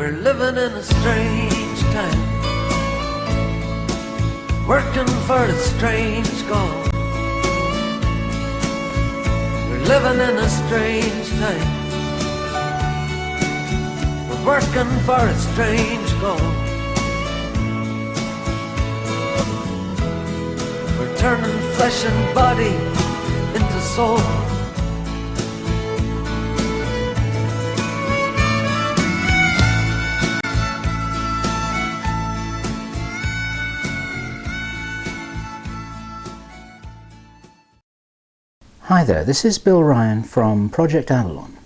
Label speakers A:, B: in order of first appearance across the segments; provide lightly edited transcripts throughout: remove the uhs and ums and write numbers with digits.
A: We're living in a strange time, working for a strange goal. We're living in a strange time, we're working for a strange goal. We're turning flesh and body into soul.
B: Hi there, this is Bill Ryan from Project Avalon.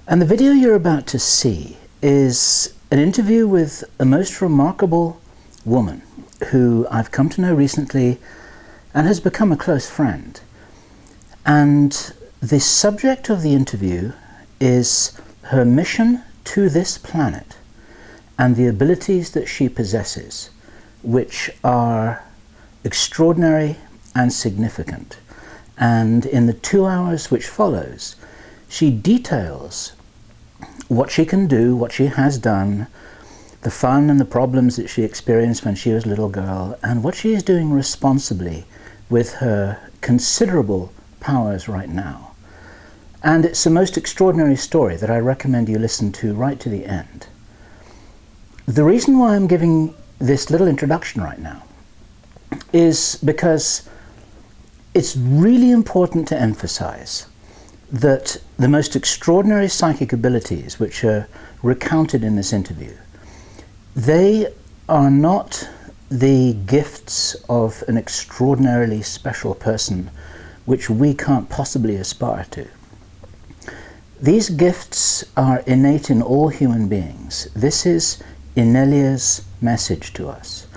B: And the video you're about to see is an interview with a most remarkable woman who I've come to know recently and has become a close friend. And the subject of the interview is her mission to this planet and the abilities that she possesses, which are extraordinary and significant. And in the 2 hours which follows, she details what she can do, what she has done, the fun and the problems that she experienced when she was a little girl, and what she is doing responsibly with her considerable powers right now. And it's a most extraordinary story that I recommend you listen to right to the end. The reason why I'm giving this little introduction right now is because it's really important to emphasize that the most extraordinary psychic abilities which are recounted in this interview, they are not the gifts of an extraordinarily special person which we can't possibly aspire to. These gifts are innate in all human beings. This is Inelia's message to us.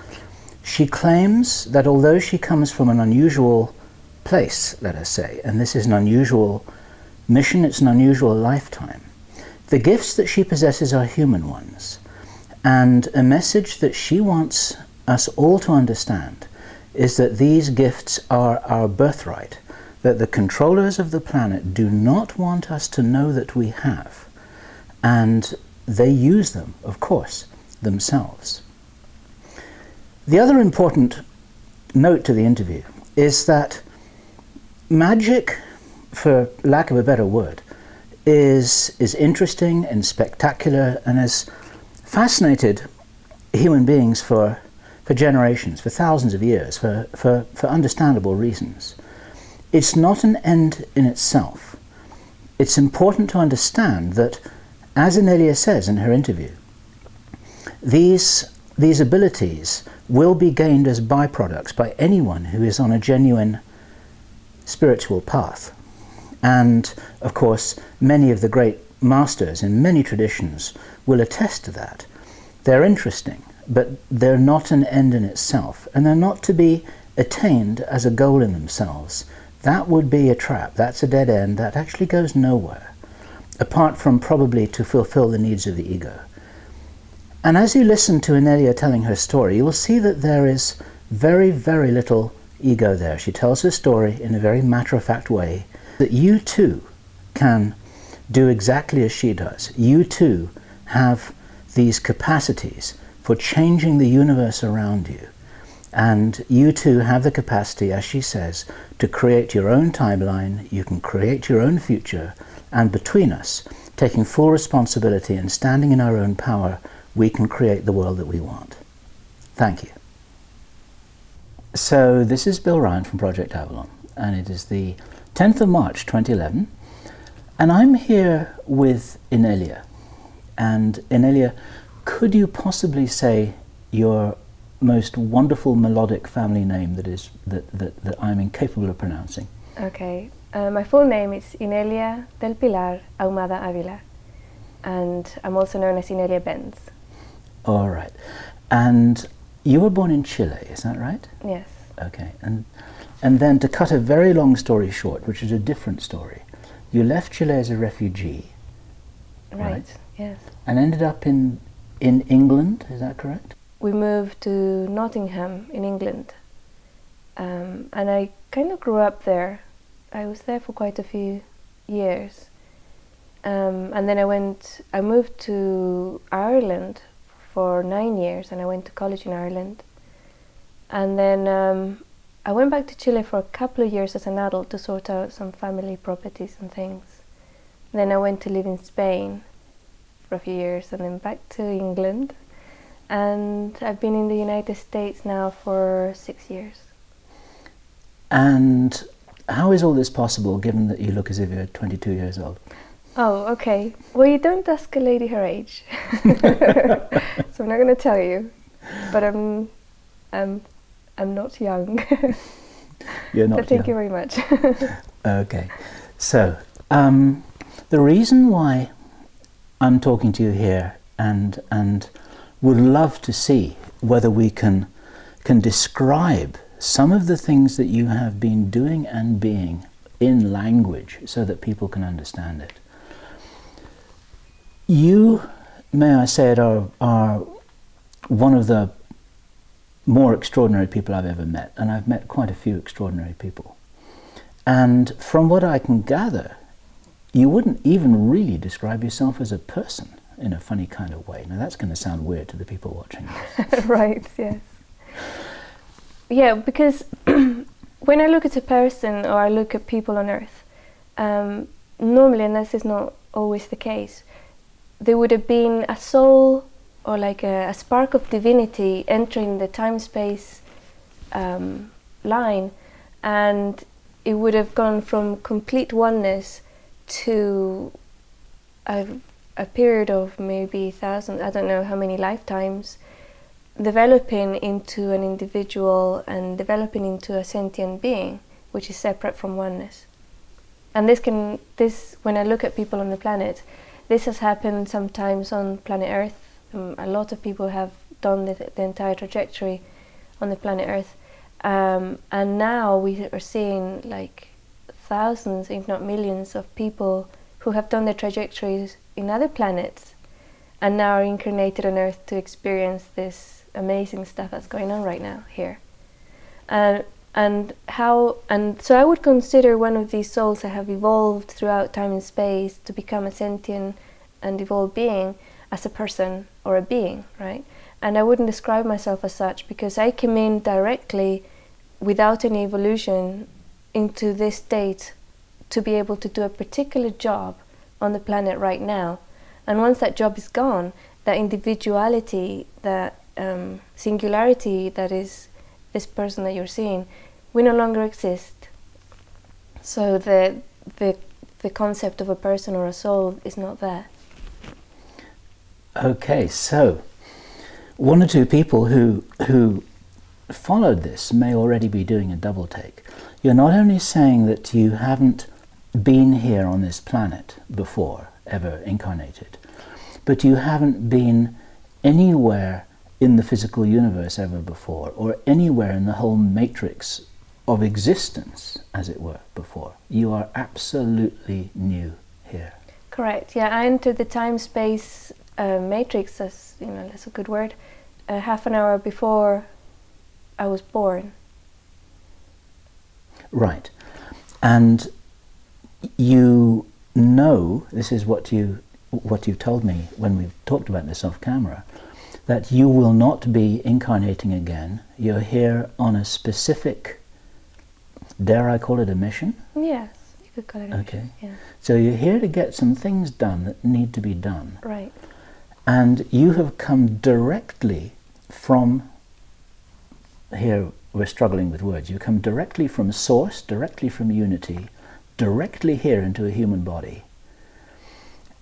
B: She claims that although she comes from an unusual place, let us say, and this is an unusual mission, it's an unusual lifetime, the gifts that she possesses are human ones. And a message that she wants us all to understand is that these gifts are our birthright, that the controllers of the planet do not want us to know that we have, and they use them, of course, themselves. The other important note to the interview is that magic, for lack of a better word, is interesting and spectacular and has fascinated human beings for generations, for thousands of years, for understandable reasons. It's not an end in itself. It's important to understand that, as Inelia says in her interview, these abilities will be gained as byproducts by anyone who is on a genuine spiritual path. And of course, many of the great masters in many traditions will attest to that. They're interesting, but they're not an end in itself, and they're not to be attained as a goal in themselves. That would be a trap. That's a dead end. That actually goes nowhere, apart from probably to fulfill the needs of the ego. And as you listen to Inelia telling her story, you will see that there is very, very little ego there. She tells her story in a very matter-of-fact way, that you too can do exactly as she does. You too have these capacities for changing the universe around you. And you too have the capacity, as she says, to create your own timeline. You can create your own future. And between us, taking full responsibility and standing in our own power, we can create the world that we want. Thank you. So this is Bill Ryan from Project Avalon, and it is the 10th of March 2011, and I'm here with Inelia. And Inelia, could you possibly say your most wonderful melodic family name that I'm incapable of pronouncing?
C: Okay, my full name is Inelia del Pilar Ahumada Aguilar, and I'm also known as Inelia Benz.
B: All right, and you were born in Chile, is that right?
C: Yes.
B: Okay, and then to cut a very long story short, which is a different story, you left Chile as a refugee, right?
C: Yes.
B: And ended up in England, is that correct?
C: We moved to Nottingham in England, and I kind of grew up there. I was there for quite a few years, And then I moved to Ireland for 9 years, and I went to college in Ireland. And then I went back to Chile for a couple of years as an adult to sort out some family properties and things. Then I went to live in Spain for a few years, and then back to England. And I've been in the United States now for 6 years.
B: And how is all this possible, given that you look as if you're 22 years old?
C: Oh, okay. Well, you don't ask a lady her age, so I'm not going to tell you. But I'm not young.
B: You're not
C: but thank
B: young.
C: you very much.
B: Okay. So, the reason why I'm talking to you here and would love to see whether we can describe some of the things that you have been doing and being in language so that people can understand it. You, may I say it, are one of the more extraordinary people I've ever met, and I've met quite a few extraordinary people. And from what I can gather, you wouldn't even really describe yourself as a person in a funny kind of way. Now that's going to sound weird to the people watching this.
C: Right, yes. Yeah, because when I look at a person or I look at people on Earth, normally, and this is not always the case, there would have been a soul or like a spark of divinity entering the time-space line, and it would have gone from complete oneness to a period of maybe thousands, I don't know how many lifetimes, developing into an individual and developing into a sentient being, which is separate from oneness. And this, when I look at people on the planet, this has happened sometimes on planet Earth. A lot of people have done the entire trajectory on the planet Earth. And now we are seeing like thousands, if not millions, of people who have done their trajectories in other planets and now are incarnated on Earth to experience this amazing stuff that's going on right now here. And so I would consider one of these souls that have evolved throughout time and space to become a sentient and evolved being as a person or a being, right? And I wouldn't describe myself as such because I came in directly without any evolution into this state to be able to do a particular job on the planet right now. And once that job is gone, that individuality, that singularity that is this person that you're seeing, we no longer exist. So the concept of a person or a soul is not there.
B: Okay, so one or two people who followed this may already be doing a double take. You're not only saying that you haven't been here on this planet before, ever incarnated, but you haven't been anywhere in the physical universe ever before, or anywhere in the whole matrix of existence, as it were, before. You are absolutely new here.
C: Correct, yeah. I entered the time-space matrix, as you know, that's a good word, half an hour before I was born.
B: Right. And you know, this is what you told me when we talked about this off camera, that you will not be incarnating again. You're here on a specific, dare I call it a mission?
C: Yes, you could call it a
B: Okay.
C: mission, yeah.
B: So you're here to get some things done that need to be done.
C: Right.
B: And you have come directly from, here we're struggling with words, you come directly from source, directly from unity, directly here into a human body,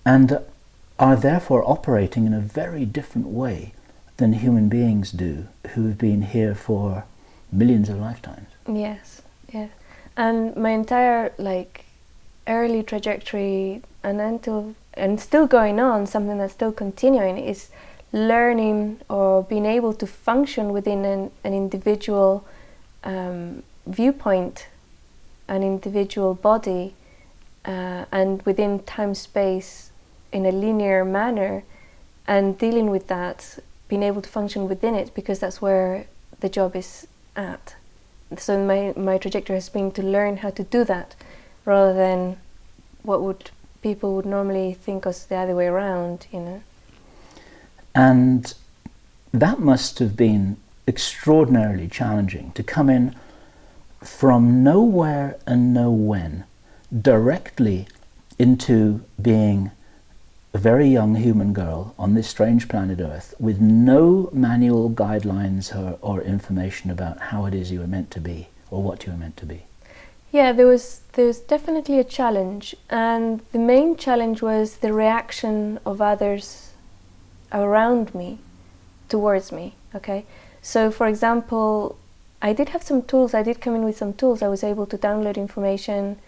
B: and are therefore operating in a very different way than human beings do who've been here for millions of lifetimes.
C: Yes, yeah. And my entire early trajectory and still going on, something that's still continuing, is learning or being able to function within an individual viewpoint, an individual body, and within time-space in a linear manner, and dealing with that, being able to function within it, because that's where the job is at. So my trajectory has been to learn how to do that, rather than what would people would normally think us the other way around, you know.
B: And that must have been extraordinarily challenging, to come in from nowhere and know when directly into being a very young human girl on this strange planet Earth with no manual guidelines or information about how it is you were meant to be or what you were meant to be.
C: Yeah, there was definitely a challenge, and the main challenge was the reaction of others around me towards me. Okay, so for example, I did have some tools. I did come in with some tools. I was able to download information.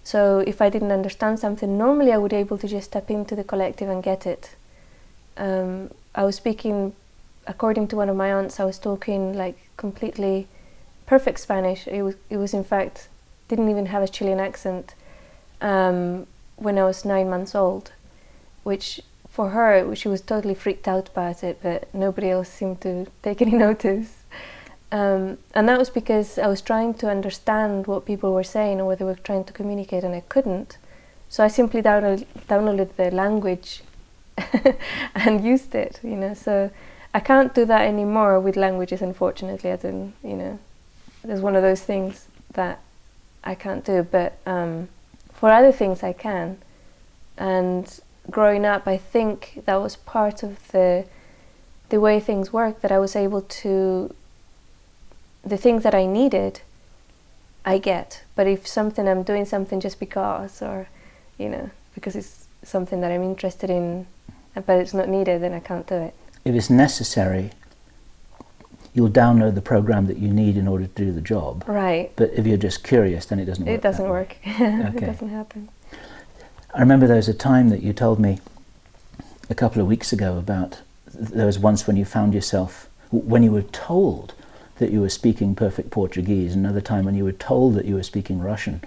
C: So if I didn't understand something, normally I would be able to just step into the collective and get it. I was speaking, according to one of my aunts, I was talking like completely perfect Spanish. It was in fact, didn't even have a Chilean accent when I was 9 months old, which for her, she was totally freaked out about it, but nobody else seemed to take any notice. And that was because I was trying to understand what people were saying or what they were trying to communicate, and I couldn't. So I simply downloaded the language and used it, you know. So I can't do that anymore with languages, unfortunately. I don't, you know, there's one of those things that I can't do, but for other things I can. And growing up, I think that was part of the way things work, that I was able to, the things that I needed, I get. But if I'm doing something just because, or, you know, because it's something that I'm interested in, but it's not needed, then I can't do it.
B: If it's necessary, you'll download the program that you need in order to do the job.
C: Right.
B: But if you're just curious, then it doesn't work.
C: It doesn't work.
B: Okay.
C: It doesn't happen.
B: I remember there was a time that you told me a couple of weeks ago about, there was once when you found yourself, when you were told that you were speaking perfect Portuguese, another time when you were told that you were speaking Russian,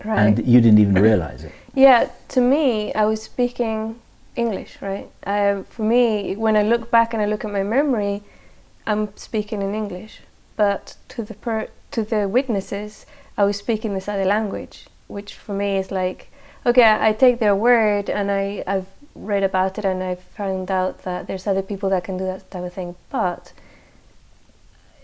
C: Right.
B: and you didn't even realize it.
C: Yeah, to me, I was speaking English, right? For me, when I look back and I look at my memory, I'm speaking in English. But to the witnesses, I was speaking this other language, which for me is like, okay, I take their word, and I've read about it, and I've found out that there's other people that can do that type of thing, but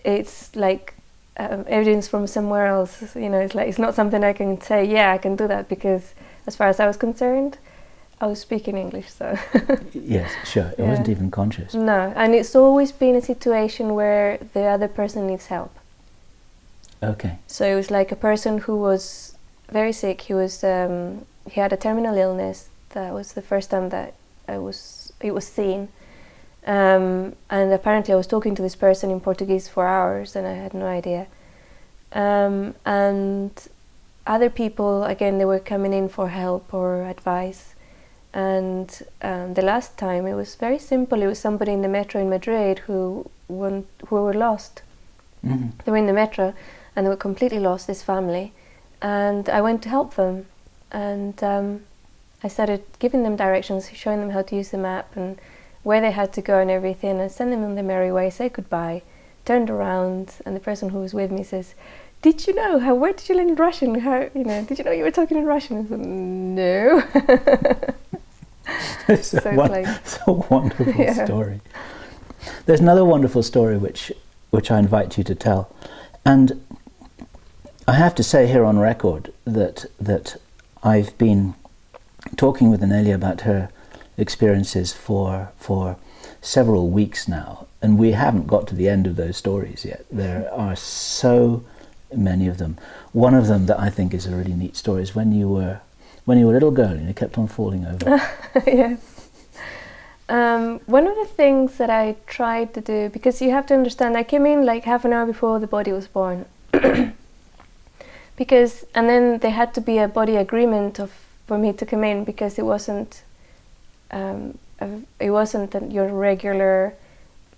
C: it's like evidence from somewhere else, you know. It's like, it's not something I can say, yeah, I can do that, because as far as I was concerned, I was speaking English, so.
B: Yes, sure. It
C: Yeah.
B: wasn't even conscious.
C: No, and it's always been a situation where the other person needs help.
B: Okay.
C: So it was like a person who was very sick. He had a terminal illness. That was the first time that it was seen. And apparently I was talking to this person in Portuguese for hours, and I had no idea. And other people, again, they were coming in for help or advice. And the last time, it was very simple. It was somebody in the metro in Madrid who were lost.
B: Mm-hmm.
C: They were in the metro, and they were completely lost, this family. And I went to help them. And I started giving them directions, showing them how to use the map and where they had to go and everything, and send them on their merry way, say goodbye, turned around, and the person who was with me says, "Did you know where did you learn Russian? How, you know, did you know you were talking in Russian?" I said, "No."
B: It's a wonderful story. There's another wonderful story which I invite you to tell, and I have to say here on record that I've been talking with Anelia about her experiences for several weeks now, and we haven't got to the end of those stories yet. There are so many of them. One of them that I think is a really neat story is when you were a little girl and you kept on falling over.
C: Yes. One of the things that I tried to do, because you have to understand, I came in like half an hour before the body was born. And then there had to be a body agreement for me to come in, because it wasn't your regular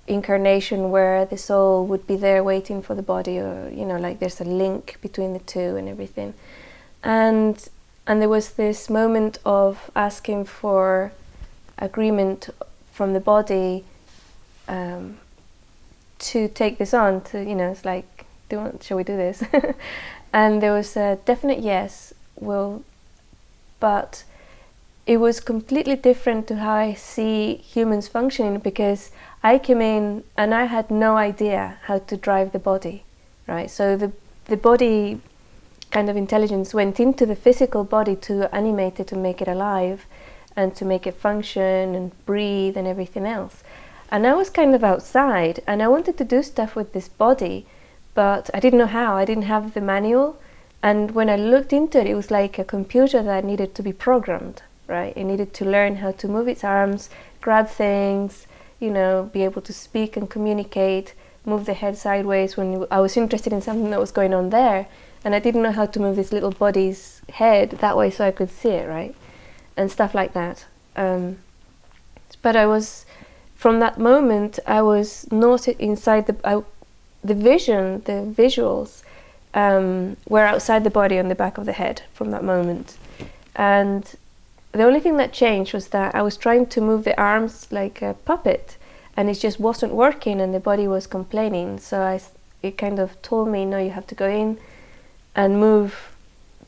C: incarnation where the soul would be there waiting for the body, or, you know, like there's a link between the two and everything. And there was this moment of asking for agreement from the body to take this on, to, you know, it's like, shall we do this? And there was a definite yes, but it was completely different to how I see humans functioning, because I came in and I had no idea how to drive the body, right? So the body kind of intelligence went into the physical body to animate it, to make it alive and to make it function and breathe and everything else. And I was kind of outside and I wanted to do stuff with this body, but I didn't know how. I didn't have the manual. And when I looked into it, it was like a computer that needed to be programmed, right? It needed to learn how to move its arms, grab things, you know, be able to speak and communicate, move the head sideways when I was interested in something that was going on there. And I didn't know how to move this little body's head that way so I could see it, right? And stuff like that. But I was, from that moment, I was not inside the vision, the visuals were outside the body on the back of the head from that moment. And the only thing that changed was that I was trying to move the arms like a puppet, and it just wasn't working, and the body was complaining. So it kind of told me, no, you have to go in and move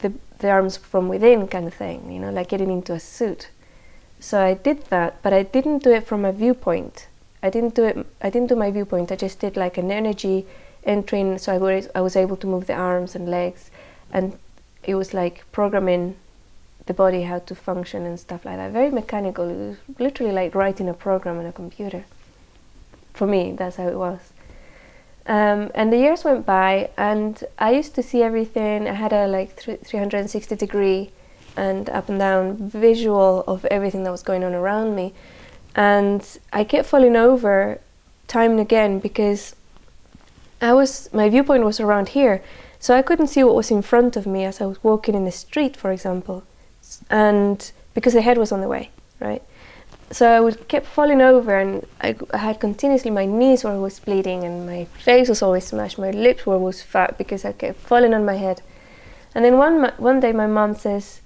C: the arms from within, kind of thing, you know, like getting into a suit. So I did that, but I didn't do it from a viewpoint. I didn't do my viewpoint. I just did like an energy entering, so I was able to move the arms and legs, and it was like programming the body how to function and stuff like that. Very mechanical. It was literally like writing a program on a computer. For me, that's how it was. And the years went by, and I used to see everything. I had a like 360 degree and up and down visual of everything that was going on around me. And I kept falling over time and again because my viewpoint was around here, so I couldn't see what was in front of me as I was walking in the street, for example, and because the head was on the way, right? So I kept falling over, and I had continuously, my knees were always bleeding, and my face was always smashed, my lips were always fat because I kept falling on my head. And then one day my mom says,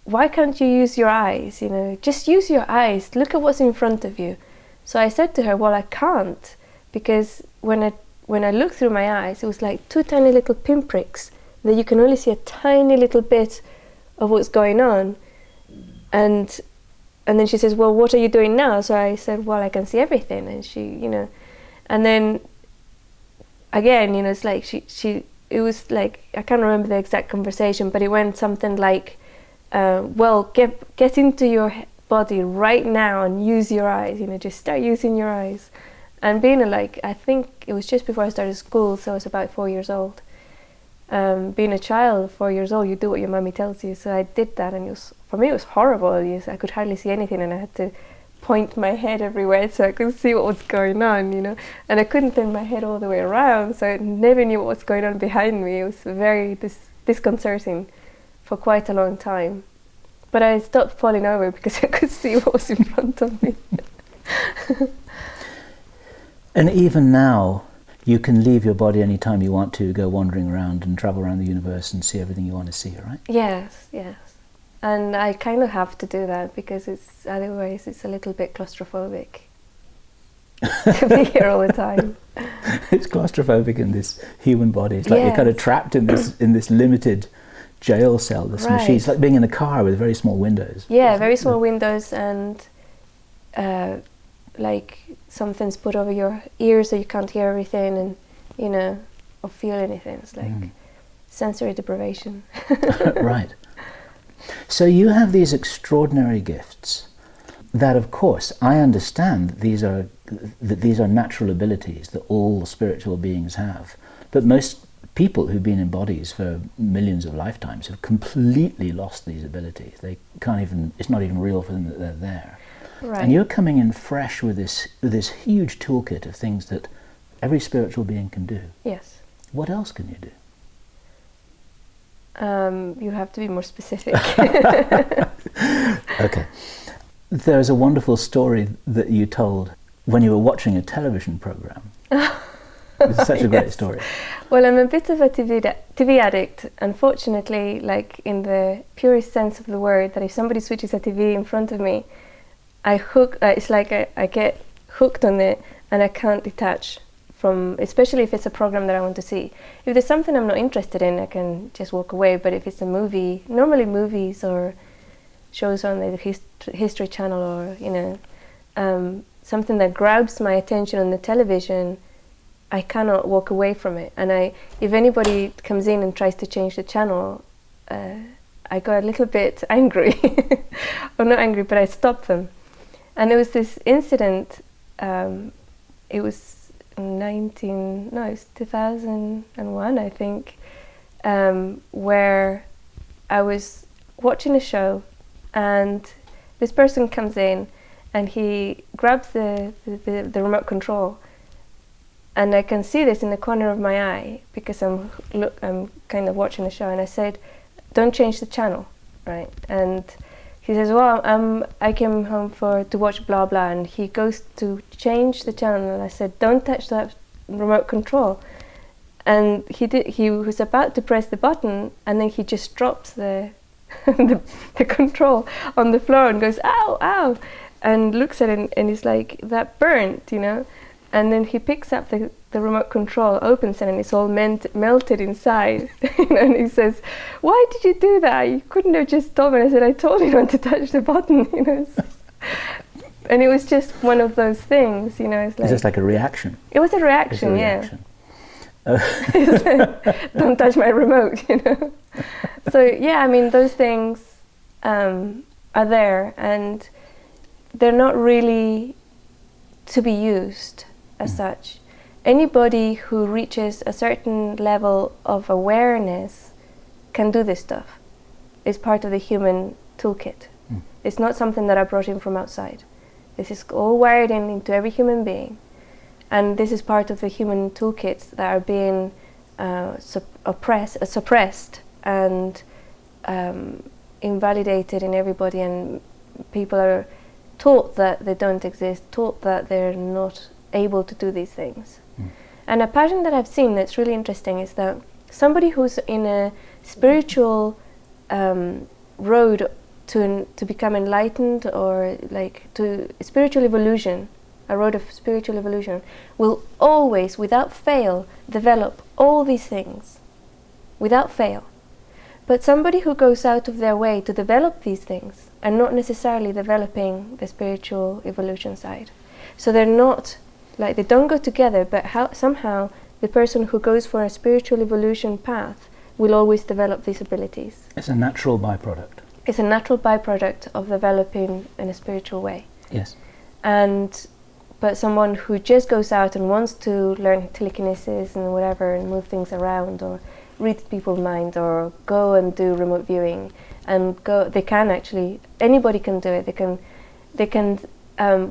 C: why can't you use your eyes? You know, just use your eyes, look at what's in front of you. So I said to her, well, I can't, because when I looked through my eyes, it was like two tiny little pinpricks that you can only see a tiny little bit of what's going on. And then she says, well, what are you doing now? So I said, well, I can see everything. And she, you know, and then again, you know, it's like it was like, I can't remember the exact conversation, but it went something like, well, get into your body right now and use your eyes, you know, just start using your eyes. And being I think it was just before I started school, so I was about 4 years old. Being a child, 4 years old, you do what your mommy tells you. So I did that, and for me it was horrible. I could hardly see anything, and I had to point my head everywhere so I could see what was going on, you know. And I couldn't turn my head all the way around, so I never knew what was going on behind me. It was very disconcerting for quite a long time. But I stopped falling over because I could see what was in front of me.
B: And even now, you can leave your body anytime you want to, go wandering around and travel around the universe and see everything you want to see, right?
C: Yes. And I kind of have to do that because otherwise it's a little bit claustrophobic to be here all the time.
B: It's claustrophobic in this human body. It's like you're kind of trapped in this limited jail cell, this machine. It's like being in a car with very small windows.
C: Yeah, very small windows, and like something's put over your ears so you can't hear everything, and you know, or feel anything. It's like sensory deprivation.
B: Right. So you have these extraordinary gifts that, of course, I understand that these are natural abilities that all spiritual beings have. But most people who've been in bodies for millions of lifetimes have completely lost these abilities. They can't even, it's not even real for them that they're there.
C: Right.
B: And you're coming in fresh with this huge toolkit of things that every spiritual being can do.
C: Yes.
B: What else can you do?
C: You have to be more specific.
B: Okay. There's a wonderful story that you told when you were watching a television program. It's such a great story.
C: Well, I'm a bit of a TV addict, unfortunately, like in the purest sense of the word, that if somebody switches a TV in front of me, it's like I get hooked on it and I can't detach from, especially if it's a program that I want to see. If there's something I'm not interested in, I can just walk away, but if it's a movie, normally movies or shows on the History Channel, or something that grabs my attention on the television, I cannot walk away from it. And if anybody comes in and tries to change the channel, I got a little bit angry, or not angry, but I stopped them. And there was this incident. It was 2001, I think, where I was watching a show, and this person comes in, and he grabs the remote control, and I can see this in the corner of my eye because I'm kind of watching the show, and I said, "Don't change the channel," right? And he says, "Well, I came home to watch blah blah," and he goes to change the channel, and I said, "Don't touch that remote control." And he was about to press the button, and then he just drops the control on the floor and goes, "Ow, ow," and looks at it, and he's like, "That burnt," And then he picks up the remote control, opens it, and it's all melted inside. And he says, "Why did you do that? You couldn't have just told me." And I said, "I told you not to touch the button." And it was just one of those things, It's like,
B: is this like a reaction?
C: It was a reaction, yeah. Don't touch my remote, So yeah, I mean, those things are there, and they're not really to be used as such. Anybody who reaches a certain level of awareness can do this stuff. It's part of the human toolkit. It's not something that I brought in from outside. This is all wired into every human being. And this is part of the human toolkits that are being suppressed and invalidated in everybody, and people are taught that they don't exist, taught that they're not able to do these things. And a pattern that I've seen that's really interesting is that somebody who's in a spiritual road to become enlightened, or like to spiritual evolution, a road of spiritual evolution, will always, without fail, develop all these things, without fail. But somebody who goes out of their way to develop these things are not necessarily developing the spiritual evolution side. So they're not, like, they don't go together, but somehow the person who goes for a spiritual evolution path will always develop these abilities.
B: It's a natural byproduct.
C: It's a natural byproduct of developing in a spiritual way.
B: Yes.
C: But someone who just goes out and wants to learn telekinesis and whatever, and move things around, or read people's mind, or go and do remote viewing, and they can actually, anybody can do it. They can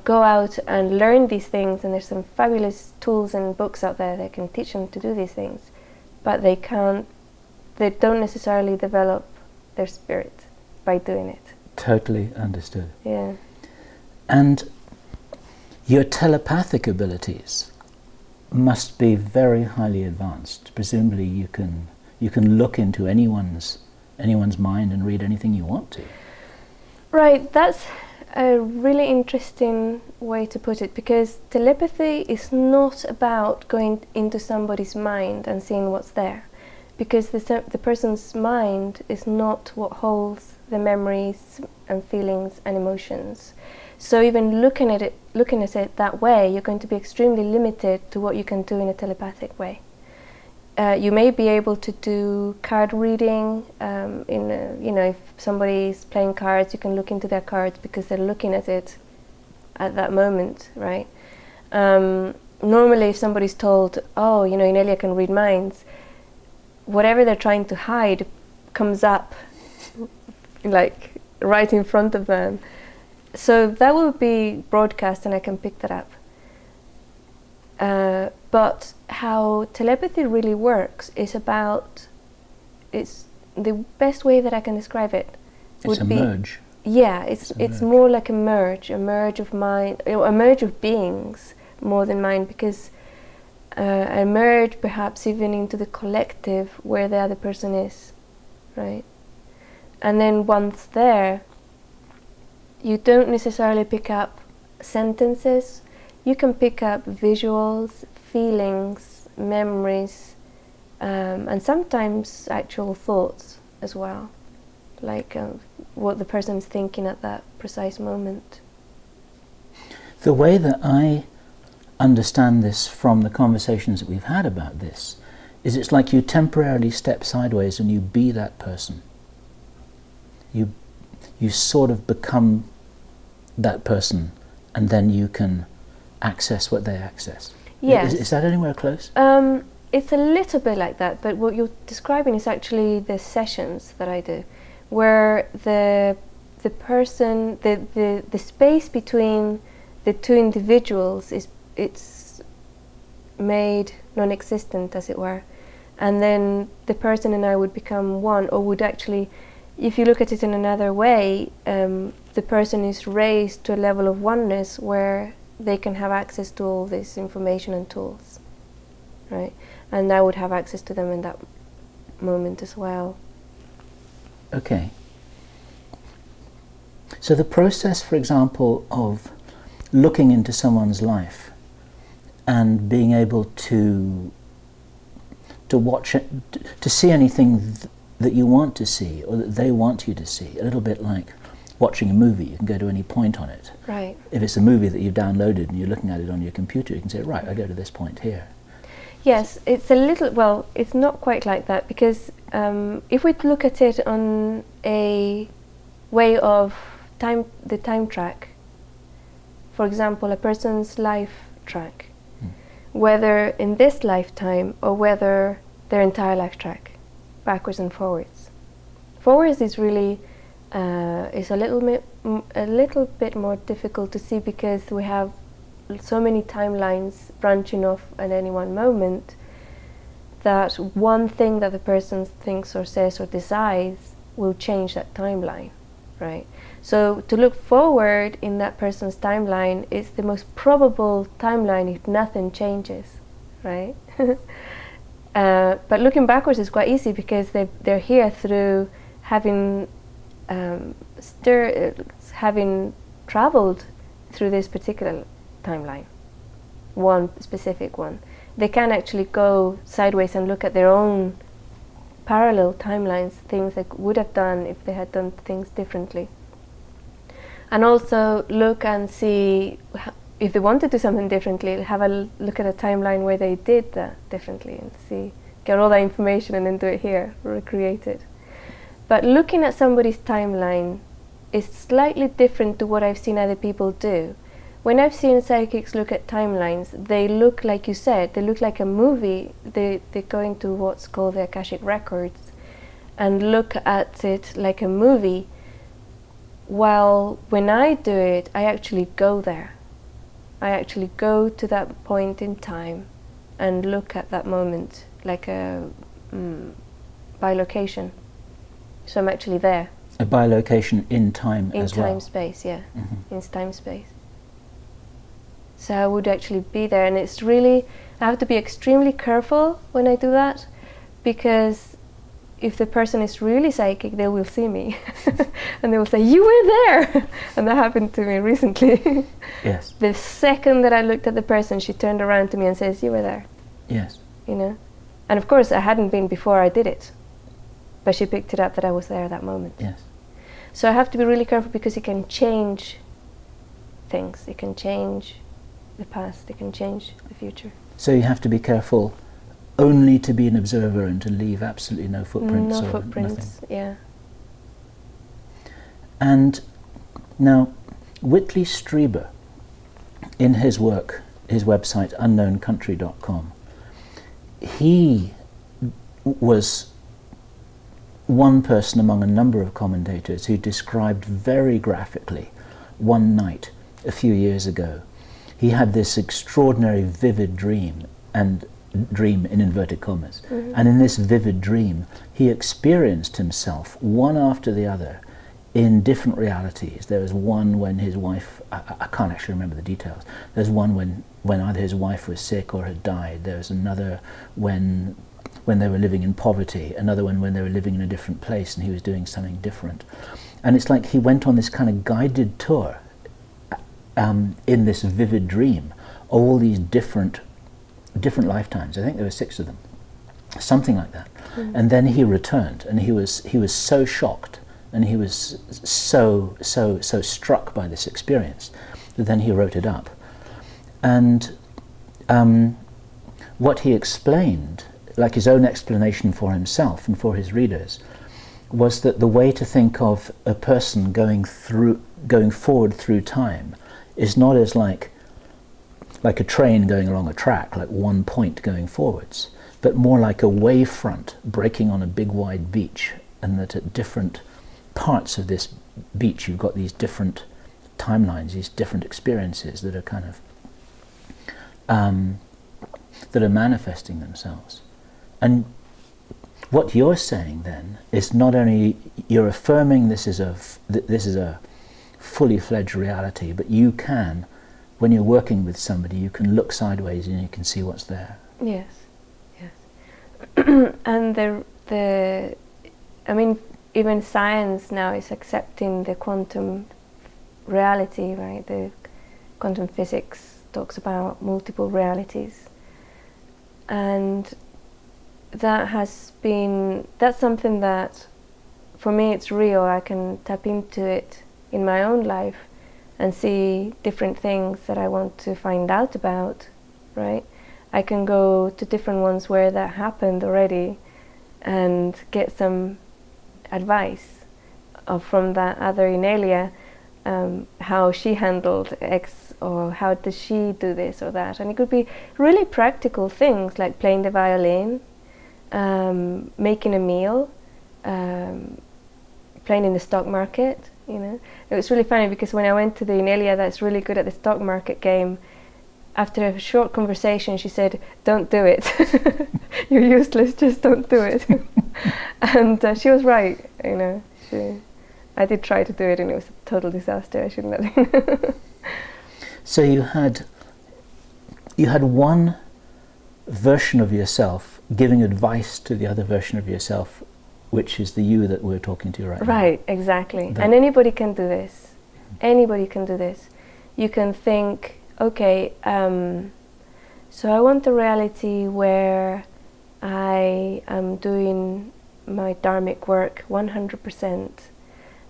C: go out and learn these things, and there's some fabulous tools and books out there that can teach them to do these things, but they don't necessarily develop their spirit by doing it.
B: Totally understood.
C: Yeah.
B: And your telepathic abilities must be very highly advanced. Presumably you can look into anyone's mind and read anything you want to.
C: Right, that's a really interesting way to put it, because telepathy is not about going into somebody's mind and seeing what's there, because the person's mind is not what holds the memories and feelings and emotions. So even looking at it that way, you're going to be extremely limited to what you can do in a telepathic way. You may be able to do card reading. If somebody's playing cards, you can look into their cards because they're looking at it at that moment, right? Normally, if somebody's told, "Oh, Inelia can read minds," whatever they're trying to hide comes up, like right in front of them. So that will be broadcast, and I can pick that up. But how telepathy really works is the best way that I can describe it would be...
B: It's a merge.
C: Yeah, it's more like a merge of mind, a merge of beings more than mind, because a merge perhaps even into the collective where the other person is, right? And then once there, you don't necessarily pick up sentences. You can pick up visuals, feelings, memories, and sometimes actual thoughts as well. like what the person's thinking at that precise moment.
B: The way that I understand this from the conversations that we've had about this is it's like you temporarily step sideways and you be that person. You sort of become that person, and then you can access what they access.
C: Yes.
B: Is that anywhere close?
C: It's a little bit like that, but what you're describing is actually the sessions that I do, where the person, the space between the two individuals it's made non-existent, as it were, and then the person and I would become one, or would actually, if you look at it in another way, the person is raised to a level of oneness where they can have access to all this information and tools, right? And I would have access to them in that moment as well.
B: Okay. So the process, for example, of looking into someone's life and being able to watch it, to see anything that you want to see or that they want you to see, a little bit like watching a movie. You can go to any point on it.
C: Right.
B: If it's a movie that you've downloaded and you're looking at it on your computer, you can say, right, I go to this point here.
C: Yes, it's a little, well, it's not quite like that, because if we look at it on a way of time, the time track, for example, a person's life track, whether in this lifetime or whether their entire life track, backwards and forwards. Forwards is really is a little bit more difficult to see, because we have so many timelines branching off at any one moment, that one thing that the person thinks or says or decides will change that timeline, right? So to look forward in that person's timeline is the most probable timeline if nothing changes, right? But looking backwards is quite easy, because they're here through having having traveled through this particular timeline, one specific one. They can actually go sideways and look at their own parallel timelines, things they would have done if they had done things differently. And also look and see, if they want to do something differently, have a look at a timeline where they did that differently and see, get all that information and then do it here, recreate it. But looking at somebody's timeline is slightly different to what I've seen other people do. When I've seen psychics look at timelines, they look, like you said, they look like a movie. They go into what's called the Akashic Records and look at it like a movie. While when I do it, I actually go there. I actually go to that point in time and look at that moment like a bilocation. So I'm actually there.
B: A bilocation in time as well?
C: In time-space, yeah. In time-space. So I would actually be there, and it's really, I have to be extremely careful when I do that, because if the person is really psychic, they will see me and they will say, "You were there!" And that happened to me recently.
B: Yes.
C: The second that I looked at the person, she turned around to me and says, "You were there."
B: Yes.
C: You know? And of course I hadn't been before I did it, but she picked it up that I was there at that moment.
B: Yes.
C: So I have to be really careful, because it can change things. It can change the past, it can change the future.
B: So you have to be careful only to be an observer and to leave absolutely no footprints.
C: No
B: or
C: footprints,
B: nothing.
C: yeah.
B: And now, Whitley Strieber, in his work, his website, unknowncountry.com, he was one person among a number of commentators who described very graphically one night a few years ago. He had this extraordinary vivid dream, and dream in inverted commas, and in this vivid dream he experienced himself one after the other in different realities. There was one when his wife, I can't actually remember the details, there's one when either his wife was sick or had died, there was another when they were living in poverty, another one when they were living in a different place and he was doing something different. And it's like he went on this kind of guided tour in this vivid dream, all these different lifetimes. I think there were 6 of them, something like that. And then he returned, and he was so shocked and he was so struck by this experience that then he wrote it up. And what he explained, like his own explanation for himself and for his readers, was that the way to think of a person going forward through time is not as like a train going along a track, like one point going forwards, but more like a wave front breaking on a big wide beach, and that at different parts of this beach you've got these different timelines, these different experiences that are kind of that are manifesting themselves. And what you're saying then is not only you're affirming this is a fully fledged reality, but you can, when you're working with somebody, you can look sideways and you can see what's there.
C: Yes, yes. And I mean, even science now is accepting the quantum reality, right? The quantum physics talks about multiple realities, and that's something that, for me, it's real. I can tap into it in my own life and see different things that I want to find out about, right? I can go to different ones where that happened already and get some advice from that other Inelia, how she handled X, or how does she do this or that. And it could be really practical things like playing the violin, making a meal, playing in the stock market. You know, it was really funny because when I went to the Inelia that's really good at the stock market game, after a short conversation she said, "Don't do it. You're useless, just don't do it." And she was right, you know. I did try to do it and it was a total disaster. I shouldn't have.
B: So you had one version of yourself giving advice to the other version of yourself, which is the you that we're talking to right now.
C: Right, exactly. And anybody can do this. Anybody can do this. You can think, okay, so I want a reality where I am doing my dharmic work 100%.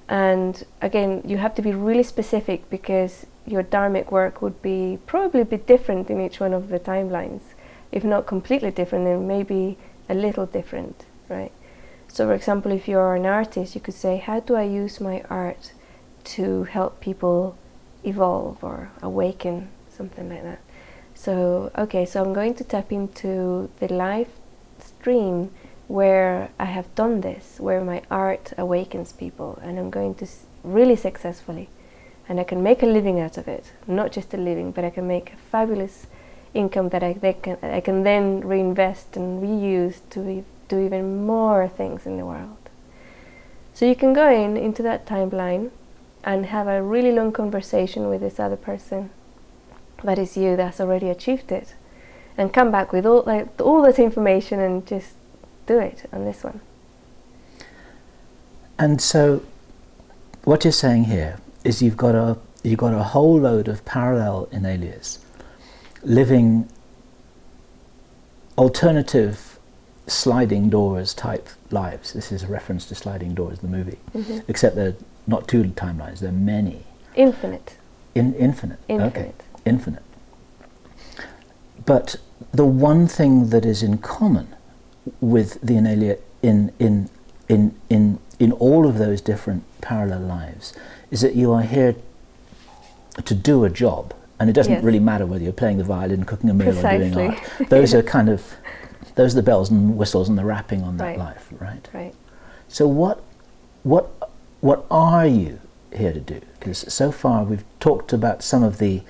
C: And again, you have to be really specific because your dharmic work would be probably a bit different in each one of the timelines. If not completely different, then maybe a little different, right? So for example, if you're an artist, you could say, how do I use my art to help people evolve or awaken, something like that. So, okay, so I'm going to tap into the live stream where I have done this, where my art awakens people, and I'm going to really successfully, and I can make a living out of it. Not just a living, but I can make a fabulous income that I can then reinvest and reuse to do even more things in the world. So you can go into that timeline and have a really long conversation with this other person that is you, that's already achieved it, and come back with all that information and just do it on this one.
B: And so what you're saying here is you've got a whole load of parallel Inelias living alternative sliding doors type lives. This is a reference to Sliding Doors, the movie. Mm-hmm. Except they're not two timelines, they're many.
C: Infinite.
B: Infinite. Okay. Infinite. But the one thing that is in common with the Inelia in all of those different parallel lives is that you are here to do a job, and it doesn't really matter whether you're playing the violin, cooking a meal, or doing art. Those are those are the bells and whistles and the wrapping on that life, right?
C: Right.
B: So what are you here to do? Because so far we've talked about some of the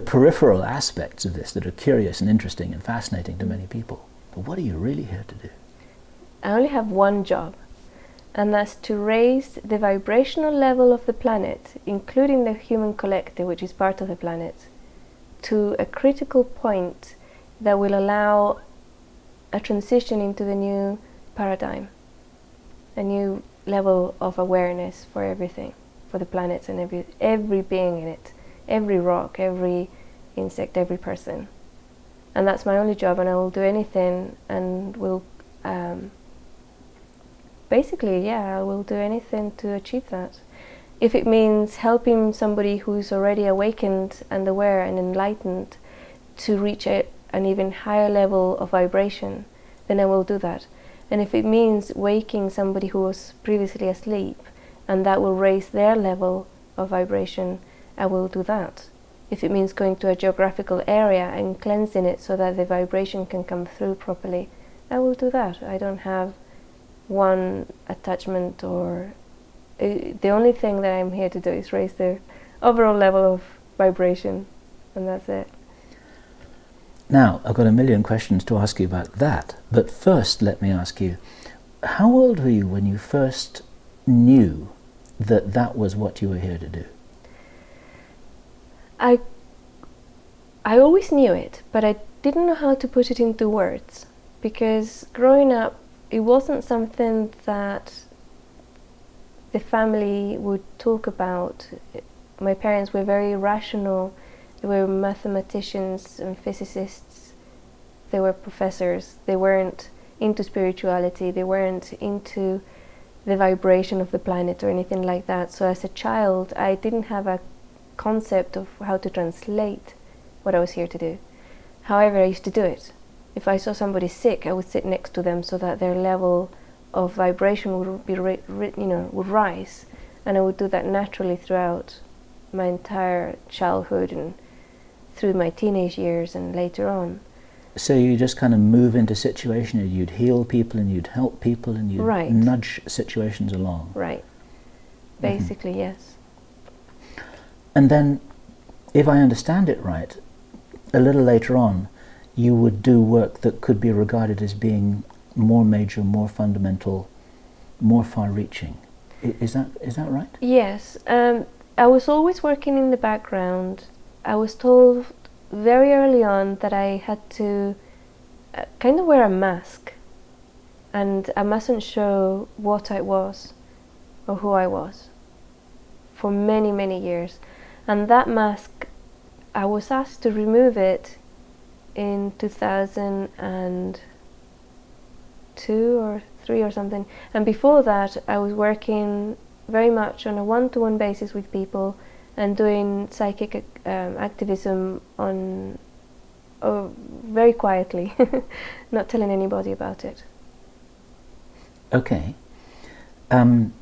B: peripheral aspects of this that are curious and interesting and fascinating to many people. But what are you really here to do?
C: I only have one job, and that's to raise the vibrational level of the planet, including the human collective, which is part of the planet, to a critical point that will allow a transition into the new paradigm, a new level of awareness for everything, for the planet and every being in it, every rock, every insect, every person. And that's my only job, and I will do anything and will basically, yeah, I will do anything to achieve that. If it means helping somebody who's already awakened and aware and enlightened to reach an even higher level of vibration, then I will do that. And if it means waking somebody who was previously asleep and that will raise their level of vibration, I will do that. If it means going to a geographical area and cleansing it so that the vibration can come through properly, I will do that. I don't have one attachment, or the only thing that I'm here to do is raise the overall level of vibration, and that's it.
B: Now, I've got a million questions to ask you about that, but first let me ask you, how old were you when you first knew that that was what you were here to do?
C: I always knew it, but I didn't know how to put it into words, because growing up, it wasn't something that the family would talk about. My parents were very rational. They were mathematicians and physicists. They were professors. They weren't into spirituality. They weren't into the vibration of the planet or anything like that. So as a child, I didn't have a concept of how to translate what I was here to do. However, I used to do it. If I saw somebody sick, I would sit next to them so that their level of vibration would be would rise, and I would do that naturally throughout my entire childhood and through my teenage years and later on.
B: So you just kind of move into situations and you'd heal people and you'd help people and you'd
C: Right.
B: nudge situations along.
C: Right. Basically, yes.
B: And then, if I understand it right, a little later on, you would do work that could be regarded as being more major, more fundamental, more far-reaching. Is that right?
C: Yes. I was always working in the background. I was told very early on that I had to kind of wear a mask, and I mustn't show what I was or who I was for many, many years. And that mask, I was asked to remove it in 2002 or 3 or something. And before that, I was working very much on a one-to-one basis with people and doing psychic activism on very quietly, not telling anybody about it.
B: Okay. And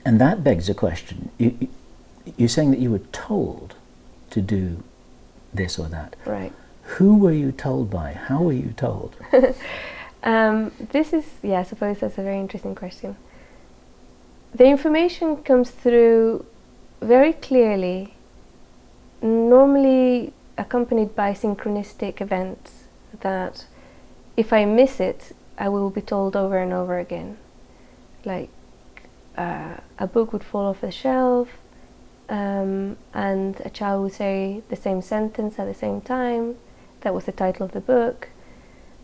B: that begs a question. You're saying that you were told to do this or that.
C: Right.
B: Who were you told by? How were you told?
C: This is, yeah, I suppose that's a very interesting question. The information comes through very clearly, normally accompanied by synchronistic events that if I miss it, I will be told over and over again. Like a book would fall off the shelf, and a child would say the same sentence at the same time. That was the title of the book.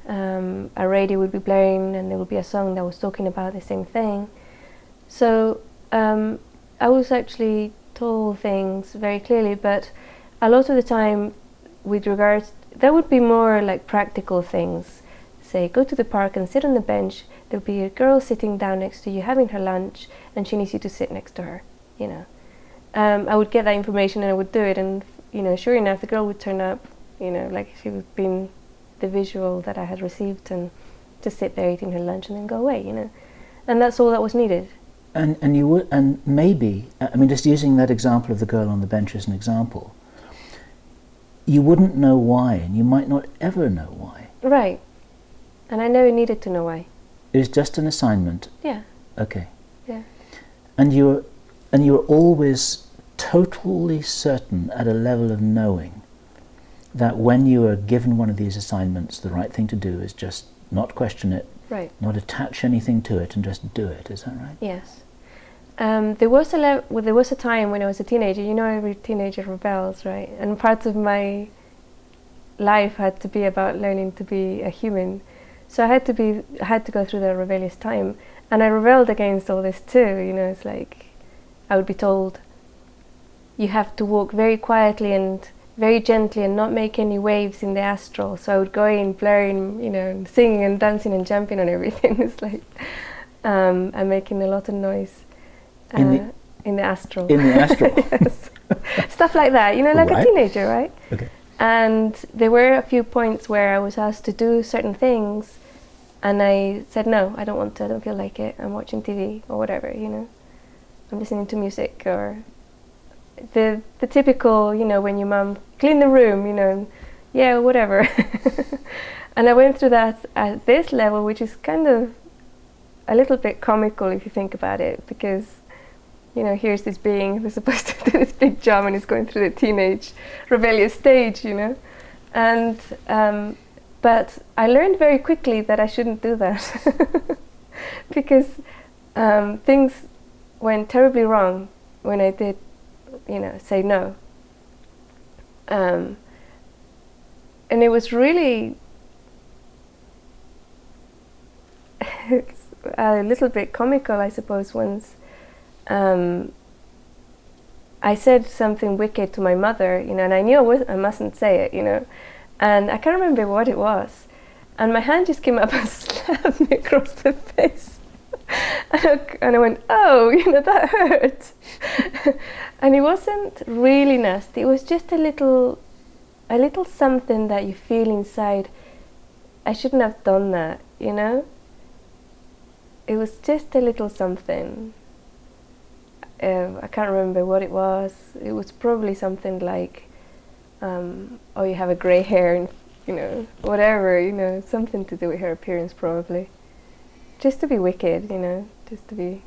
C: A radio would be blaring and there would be a song that was talking about the same thing. So I was actually told things very clearly, but a lot of the time with regards, that would be more like practical things. Say, go to the park and sit on the bench. There'll be a girl sitting down next to you having her lunch and she needs you to sit next to her, you know. I would get that information and I would do it, and you know, sure enough, the girl would turn up, you know, like she would be in the visual that I had received, and just sit there eating her lunch and then go away, you know. And that's all that was needed.
B: And you would, and maybe, I mean, just using that example of the girl on the bench as an example, you wouldn't know why, and you might not ever know why.
C: Right. And I never needed to know why.
B: It was just an assignment.
C: Yeah.
B: Okay.
C: Yeah.
B: And you're always totally certain at a level of knowing that when you are given one of these assignments, the right thing to do is just not question it,
C: Right.
B: not attach anything to it, and just do it. Is that right?
C: Yes. There was a time when I was a teenager. You know, every teenager rebels, right? And parts of my life had to be about learning to be a human. So I had to go through that rebellious time, and I rebelled against all this too. You know, it's like I would be told, you have to walk very quietly and very gently and not make any waves in the astral. So I would go in blaring, you know, singing and dancing and jumping on everything. It's like, and making a lot of noise in the astral.
B: In the astral.
C: Yes. Stuff like that, you know, like
B: Right.
C: a teenager, right?
B: Okay.
C: And there were a few points where I was asked to do certain things, and I said no, I don't want to, I don't feel like it, I'm watching TV or whatever, you know, I'm listening to music, or the typical, you know, when your mum clean the room, you know, yeah, whatever. And I went through that at this level, which is kind of a little bit comical if you think about it, because, you know, here's this being who's supposed to do this big job and is going through the teenage rebellious stage, you know. And but I learned very quickly that I shouldn't do that because things went terribly wrong when I did, you know, say no. And it was really it's a little bit comical, I suppose, once I said something wicked to my mother, you know, and I knew I mustn't say it, you know, and I can't remember what it was, and my hand just came up and slapped me across the face, and I went, oh, you know, that hurt. And it wasn't really nasty, it was just a little something that you feel inside, I shouldn't have done that, you know. It was just a little something. I can't remember what it was. It was probably something like, oh, you have a grey hair, and, you know, whatever, you know, something to do with her appearance probably. Just to be wicked, you know, just to be...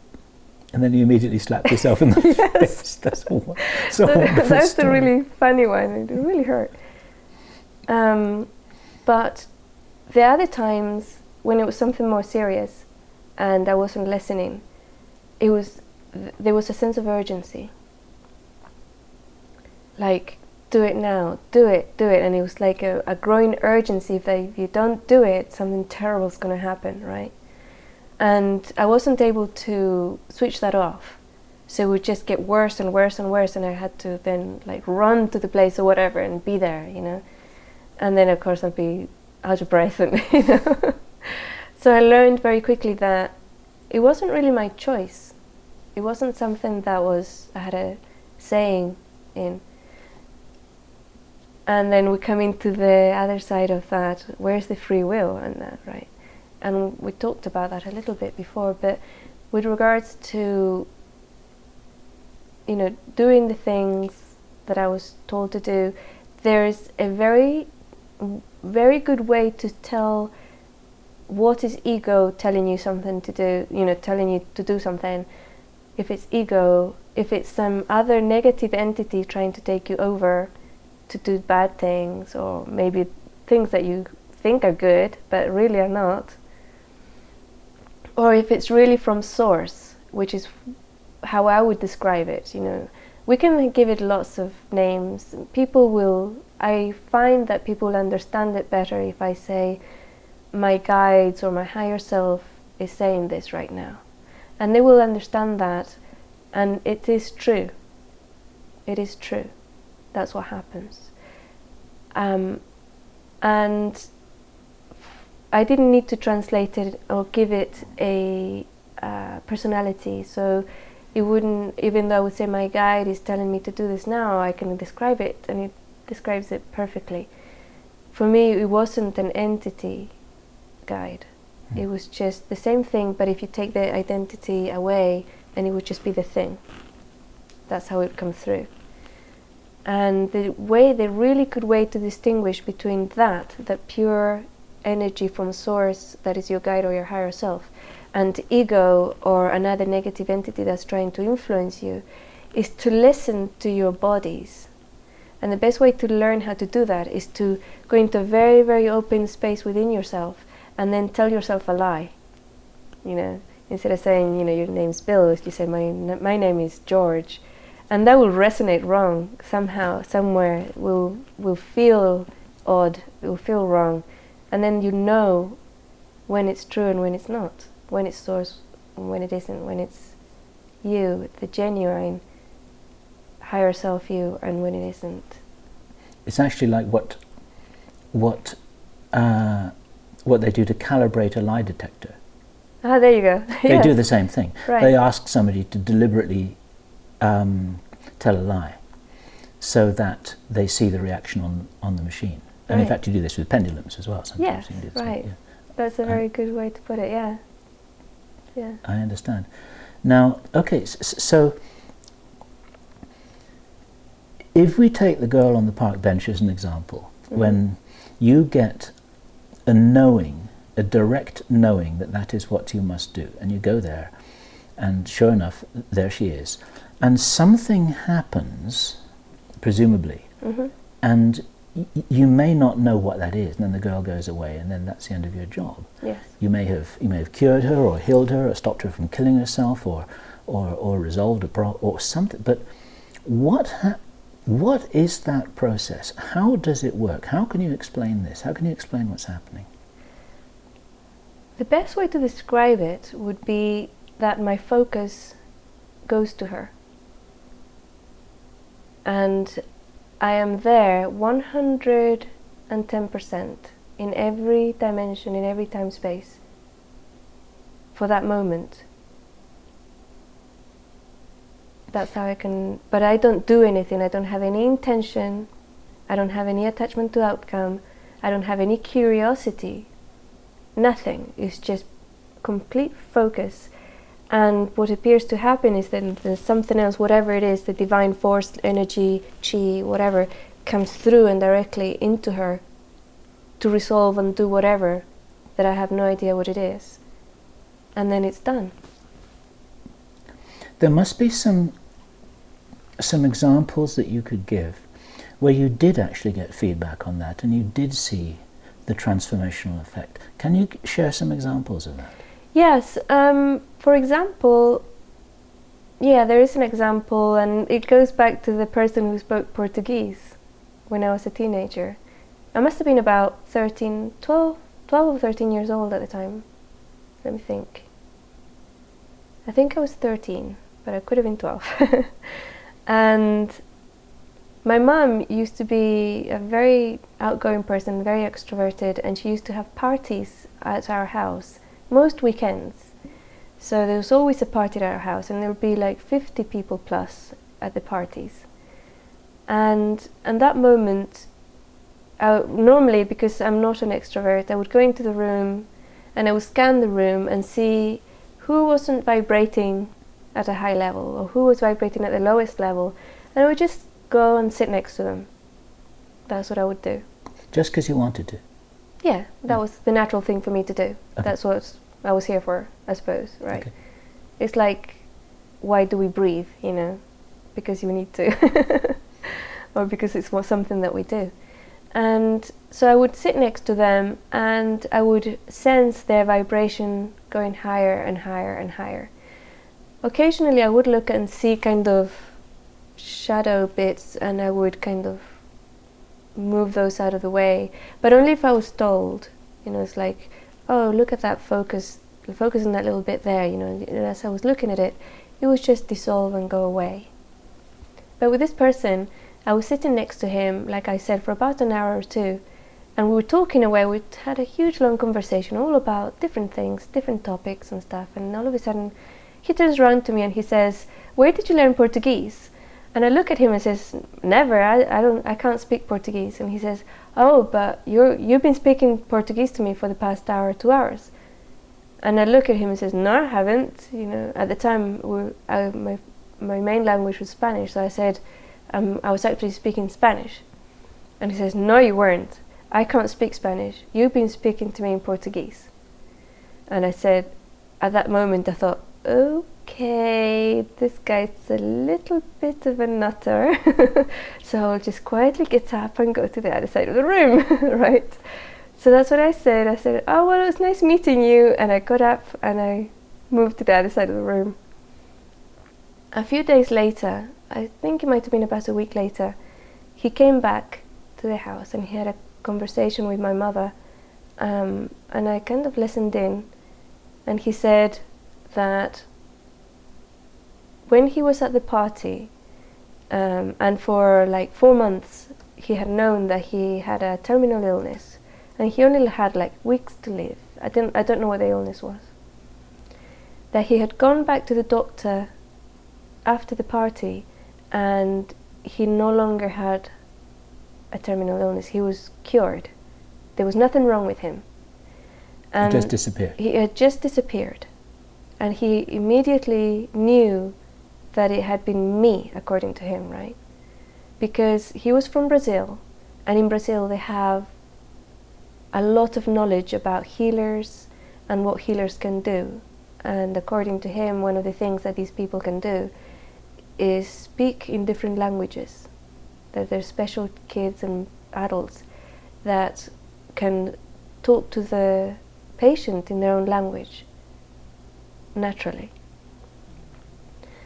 B: And then you immediately slapped yourself in the face. That's a wonderful
C: That's the
B: story.
C: really funny one. It really hurt. But the other times when it was something more serious and I wasn't listening, there was a sense of urgency. Like, do it now, do it. And it was like a growing urgency that if you don't do it, something terrible is going to happen, right? And I wasn't able to switch that off. So it would just get worse and worse and worse, and I had to then like run to the place or whatever and be there, you know. And then of course I'd be out of breath and, you know. So I learned very quickly that it wasn't really my choice. It wasn't something that I had a saying in. And then we come into the other side of that, where's the free will and that, right? And we talked about that a little bit before, but with regards to, you know, doing the things that I was told to do, there's a very, very good way to tell what is ego telling you something to do, you know, telling you to do something. If it's ego, if it's some other negative entity trying to take you over to do bad things, or maybe things that you think are good but really are not, or if it's really from source, which is how I would describe it, you know. We can give it lots of names. I find that people understand it better if I say my guides or my higher self is saying this right now, and they will understand that, and it is true. It is true. That's what happens. And I didn't need to translate it or give it a personality, so it wouldn't, even though I would say my guide is telling me to do this now, I can describe it, and it describes it perfectly. For me, it wasn't an entity guide. It was just the same thing, but if you take the identity away, and it would just be the thing. That's how it comes through. And the really good way to distinguish between that pure energy from source that is your guide or your higher self, and ego or another negative entity that's trying to influence you, is to listen to your bodies. And the best way to learn how to do that is to go into a very, very open space within yourself and then tell yourself a lie. You know, instead of saying, you know, your name's Bill, you say my name is George. And that will resonate wrong somehow, somewhere. Will feel odd, it will feel wrong. And then you know when it's true and when it's not, when it's source and when it isn't, when it's you, the genuine higher self you, and when it isn't.
B: It's actually like what they do to calibrate a lie detector.
C: Ah, there you go.
B: They
C: Yes.
B: do the same thing.
C: Right.
B: They ask somebody to deliberately tell a lie so that they see the reaction on the machine. And in
C: Right.
B: fact, you do this with pendulums as well. Sometimes
C: Yes,
B: you can do the same,
C: right.
B: yeah.
C: That's a very good way to put it, yeah. Yeah.
B: I understand. Now, okay, so if we take the girl on the park bench as an example, when you get a knowing, a direct knowing that that is what you must do, and you go there, and sure enough, there she is, and something happens, presumably, and you may not know what that is, and then the girl goes away, and then that's the end of your job.
C: Yes.
B: You may have cured her, or healed her, or stopped her from killing herself, or resolved a problem, or something. But what is that process? How does it work? How can you explain this? How can you explain what's happening?
C: The best way to describe it would be that my focus goes to her. And I am there 110% in every dimension, in every time space for that moment. That's how I can, but I don't do anything. I don't have any intention. I don't have any attachment to outcome. I don't have any curiosity. Nothing. It's just complete focus. And what appears to happen is that there's something else, whatever it is, the divine force, energy, chi, whatever, comes through and directly into her to resolve and do whatever that I have no idea what it is. And then it's done.
B: There must be some examples that you could give where you did actually get feedback on that and you did see the transformational effect. Can you share some examples of that?
C: Yes. For example, yeah, there is an example, and it goes back to the person who spoke Portuguese when I was a teenager. I must have been about 12 or 13 years old at the time. Let me think. I think I was 13, but I could have been 12. And my mum used to be a very outgoing person, very extroverted, and she used to have parties at our house most weekends. So there was always a party at our house, and there would be like 50 people plus at the parties. And that moment, normally, because I'm not an extrovert, I would go into the room and I would scan the room and see who wasn't vibrating at a high level or who was vibrating at the lowest level, and I would just go and sit next to them. That's what I would do.
B: Just because you wanted to?
C: Yeah, that was the natural thing for me to do.
B: Okay.
C: That's what I was here for, I suppose, right?
B: Okay.
C: It's like, why do we breathe, you know? Because you need to. Or because it's something that we do. And so I would sit next to them and I would sense their vibration going higher and higher and higher. Occasionally I would look and see kind of shadow bits, and I would kind of move those out of the way, but only if I was told. You know, it's like, oh, look at that focus on that little bit there, you know, and as I was looking at it, it would just dissolve and go away. But with this person, I was sitting next to him, like I said, for about an hour or two, and we were talking away. We had a huge long conversation all about different things, different topics and stuff, and all of a sudden he turns around to me and he says, "Where did you learn Portuguese?" And I look at him and says, "Never, I can't speak Portuguese." And he says, "Oh, but you've been speaking Portuguese to me for the past hour, 2 hours." And I look at him and says, "No, I haven't." You know, at the time my main language was Spanish, so I said, I was actually speaking Spanish. And he says, "No, you weren't. I can't speak Spanish. You've been speaking to me in Portuguese." And I said, at that moment I thought, okay, this guy's a little bit of a nutter. So I'll just quietly get up and go to the other side of the room, right? So that's what I said. I said, "Oh, well, it was nice meeting you." And I got up and I moved to the other side of the room. A few days later, I think it might have been about a week later, he came back to the house and he had a conversation with my mother, and I kind of listened in, and he said that when he was at the party, and for like 4 months he had known that he had a terminal illness, and he only had like weeks to live. I don't know what the illness was. that he had gone back to the doctor after the party and he no longer had a terminal illness. He was cured. There was nothing wrong with him.
B: And he just disappeared.
C: He had just disappeared. And he immediately knew that it had been me, according to him, right? Because he was from Brazil, and in Brazil they have a lot of knowledge about healers and what healers can do. And according to him, one of the things that these people can do is speak in different languages. That there's special kids and adults that can talk to the patient in their own language, naturally.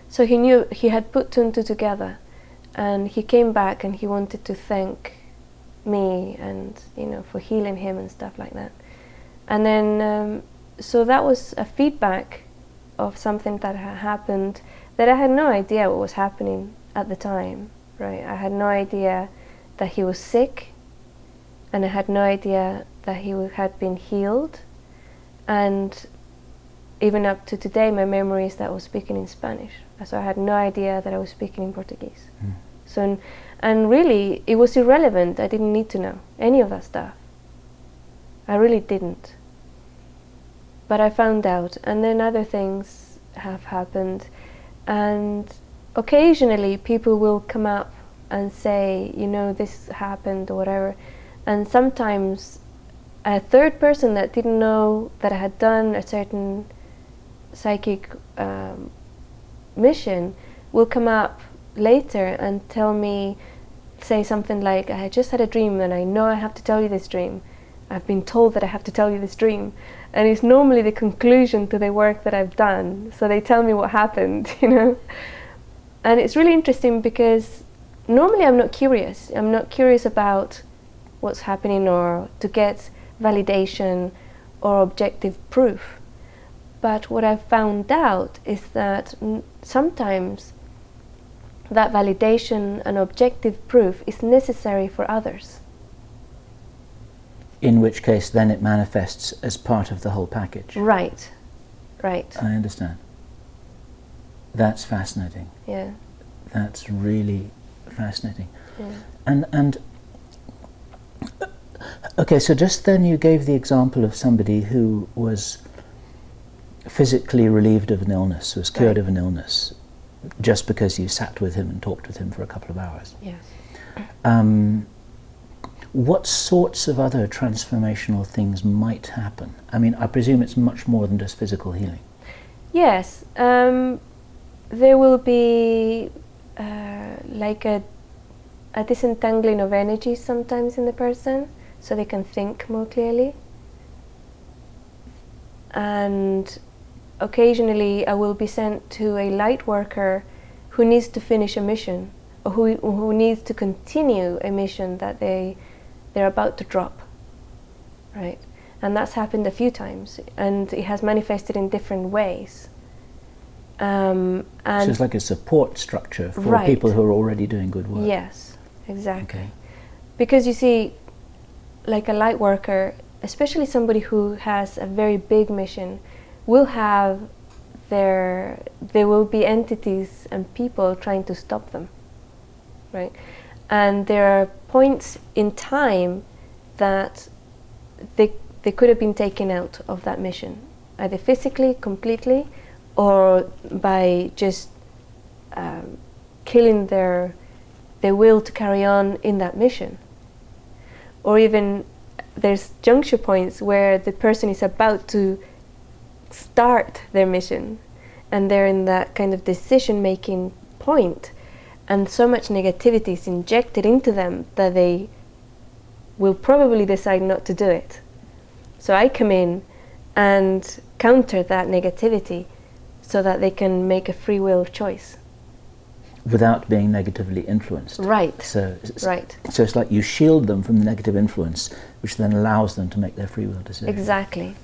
C: So he knew, he had put two and two together, and he came back and he wanted to thank me and, you know, for healing him and stuff like that. And then, so that was a feedback of something that had happened that I had no idea what was happening at the time, right? I had no idea that he was sick, and I had no idea that he had been healed. And even up to today, my memory is that I was speaking in Spanish. So I had no idea that I was speaking in Portuguese. So, and really, it was irrelevant. I didn't need to know any of that stuff. I really didn't. But I found out, and then other things have happened. And occasionally, people will come up and say, you know, this happened or whatever. And sometimes a third person that didn't know that I had done a certain psychic mission will come up later and tell me, say something like, I just had a dream and I know I have to tell you this dream. I've been told that I have to tell you this dream. And it's normally the conclusion to the work that I've done. So they tell me what happened, you know. And it's really interesting because normally I'm not curious. I'm not curious about what's happening or to get validation or objective proof. But what I've found out is that sometimes that validation and objective proof is necessary for others.
B: In which case then it manifests as part of the whole package.
C: Right, right.
B: I understand. That's fascinating.
C: Yeah.
B: That's really fascinating.
C: Yeah.
B: And okay, so just then you gave the example of somebody who was physically relieved of an illness, was cured of an illness, just because you sat with him and talked with him for a couple of hours.
C: Yes.
B: What sorts of other transformational things might happen? I mean, I presume it's much more than just physical healing.
C: Yes. There will be like a disentangling of energy sometimes in the person, so they can think more clearly. And occasionally I will be sent to a light worker who needs to finish a mission, or who needs to continue a mission that they're about to drop, right? And that's happened a few times, and it has manifested in different ways. And
B: so it's like a support structure for
C: right.
B: people who are already doing good work.
C: Yes, exactly.
B: Okay.
C: Because you see, like a light worker, especially somebody who has a very big mission, will have there will be entities and people trying to stop them, right? And there are points in time that they could have been taken out of that mission, either physically, completely, or by just killing their will to carry on in that mission. Or even there's juncture points where the person is about to start their mission, and they're in that kind of decision-making point, and so much negativity is injected into them that they will probably decide not to do it. So I come in and counter that negativity so that they can make a free will choice.
B: Without being negatively influenced.
C: Right.
B: So it's like you shield them from the negative influence, which then allows them to make their free will decision.
C: Exactly.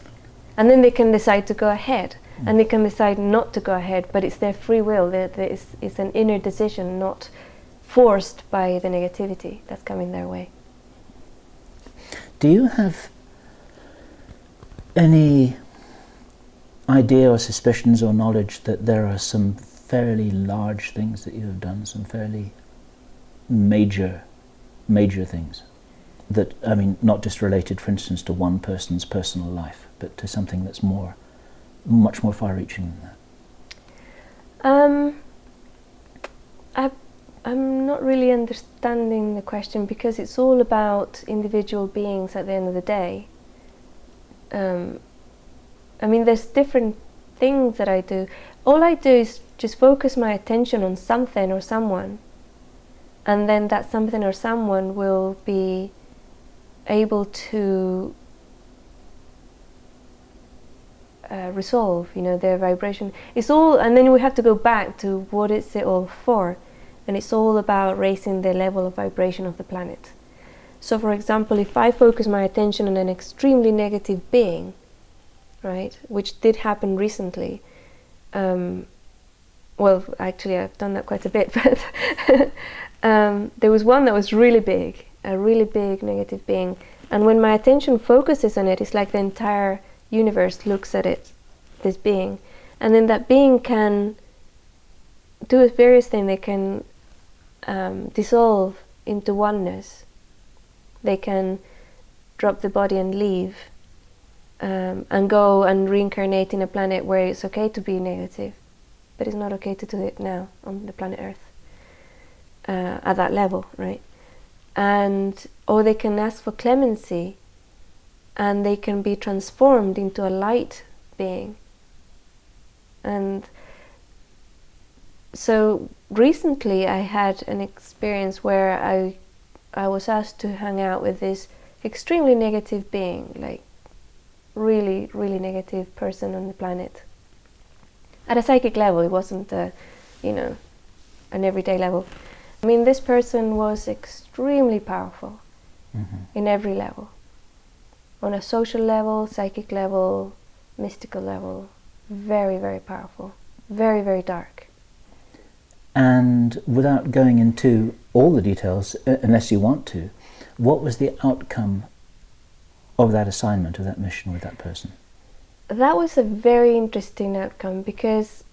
C: And then they can decide to go ahead, and they can decide not to go ahead, but it's their free will. It's an inner decision, not forced by the negativity that's coming their way.
B: Do you have any idea or suspicions or knowledge that there are some fairly large things that you have done, some fairly major things that, I mean, not just related, for instance, to one person's personal life, but to something that's much more far-reaching than that?
C: I'm not really understanding the question, because it's all about individual beings at the end of the day. I mean, there's different things that I do. All I do is just focus my attention on something or someone, and then that something or someone will be able to resolve, you know, their vibration. It's all, and then we have to go back to what is it all for, and it's all about raising the level of vibration of the planet. So, for example, if I focus my attention on an extremely negative being, right, which did happen recently, well, actually I've done that quite a bit, but there was one that was really big, a really big negative being, and when my attention focuses on it, it's like the entire universe looks at it, this being, and then that being can do various things. They can dissolve into oneness. They can drop the body and leave, and go and reincarnate in a planet where it's okay to be negative, but it's not okay to do it now on the planet Earth at that level, right? And or they can ask for clemency, and they can be transformed into a light being. And so recently I had an experience where I was asked to hang out with this extremely negative being, like really, really negative person on the planet. At a psychic level, it wasn't you know, an everyday level. I mean, this person was extremely powerful in every level. On a social level, psychic level, mystical level, very, very powerful, very, very dark.
B: And without going into all the details, unless you want to, what was the outcome of that assignment, of that mission with that person?
C: That was a very interesting outcome, because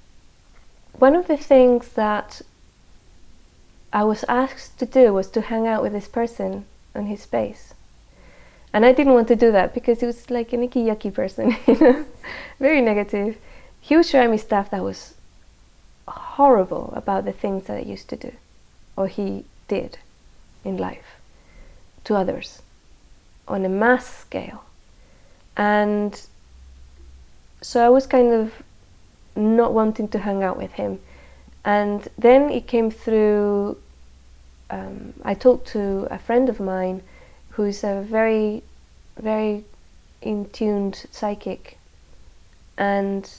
C: one of the things that I was asked to do was to hang out with this person on his space. And I didn't want to do that because he was like an icky yucky person, you know, very negative. He was showing me stuff that was horrible about the things that I used to do, or he did in life to others on a mass scale. And so I was kind of not wanting to hang out with him. And then it came through, I talked to a friend of mine who's a very, very in-tuned psychic, and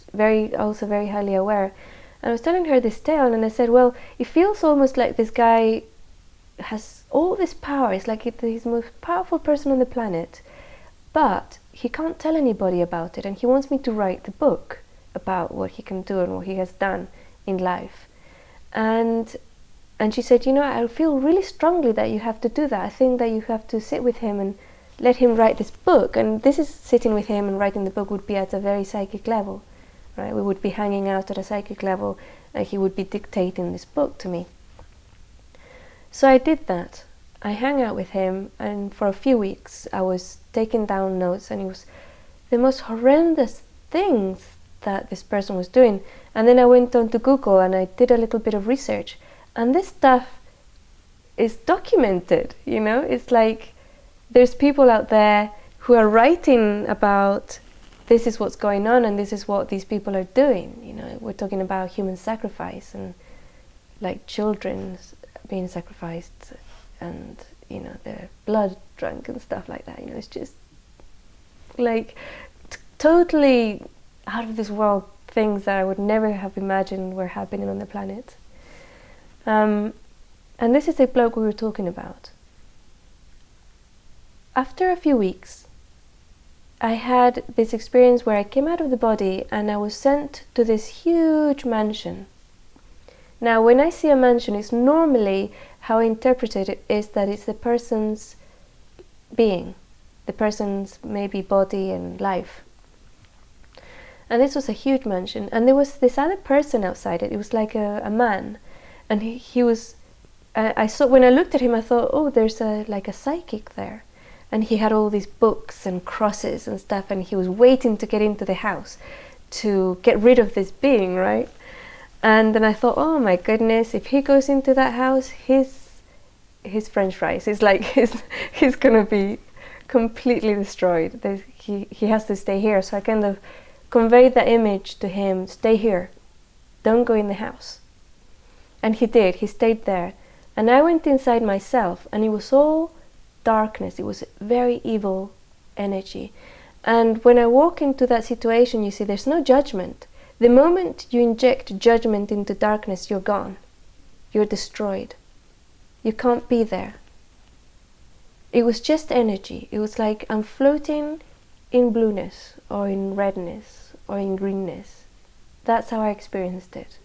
C: also very highly aware. And I was telling her this tale, and I said, well, it feels almost like this guy has all this power. It's like he's the most powerful person on the planet, but he can't tell anybody about it, and he wants me to write the book about what he can do and what he has done in life. And she said, you know, I feel really strongly that you have to do that. I think that you have to sit with him and let him write this book. And this is sitting with him and writing the book would be at a very psychic level, right? We would be hanging out at a psychic level, and he would be dictating this book to me. So I did that. I hung out with him, and for a few weeks I was taking down notes, and it was the most horrendous things that this person was doing. And then I went on to Google and I did a little bit of research, and this stuff is documented, you know. It's like there's people out there who are writing about this is what's going on and this is what these people are doing, you know. We're talking about human sacrifice and like children being sacrificed, and you know, their blood drunk and stuff like that, you know. It's just like totally out of this world things that I would never have imagined were happening on the planet. And this is the bloke we were talking about. After a few weeks, I had this experience where I came out of the body and I was sent to this huge mansion. Now, when I see a mansion, it's normally how I interpret it is that it's the person's being, the person's maybe body and life. And this was a huge mansion. And there was this other person outside it. It was like a man. And he was, I saw, when I looked at him, I thought, oh, there's like a psychic there. And he had all these books and crosses and stuff, and he was waiting to get into the house to get rid of this being, right? And then I thought, oh my goodness, if he goes into that house, his French fries is like, he's gonna be completely destroyed. He has to stay here. So I kind of conveyed that image to him: stay here, don't go in the house. And he did. He stayed there. And I went inside myself, and it was all darkness. It was very evil energy. And when I walk into that situation, you see, there's no judgment. The moment you inject judgment into darkness, you're gone. You're destroyed. You can't be there. It was just energy. It was like I'm floating in blueness, or in redness, or in greenness. That's how I experienced it.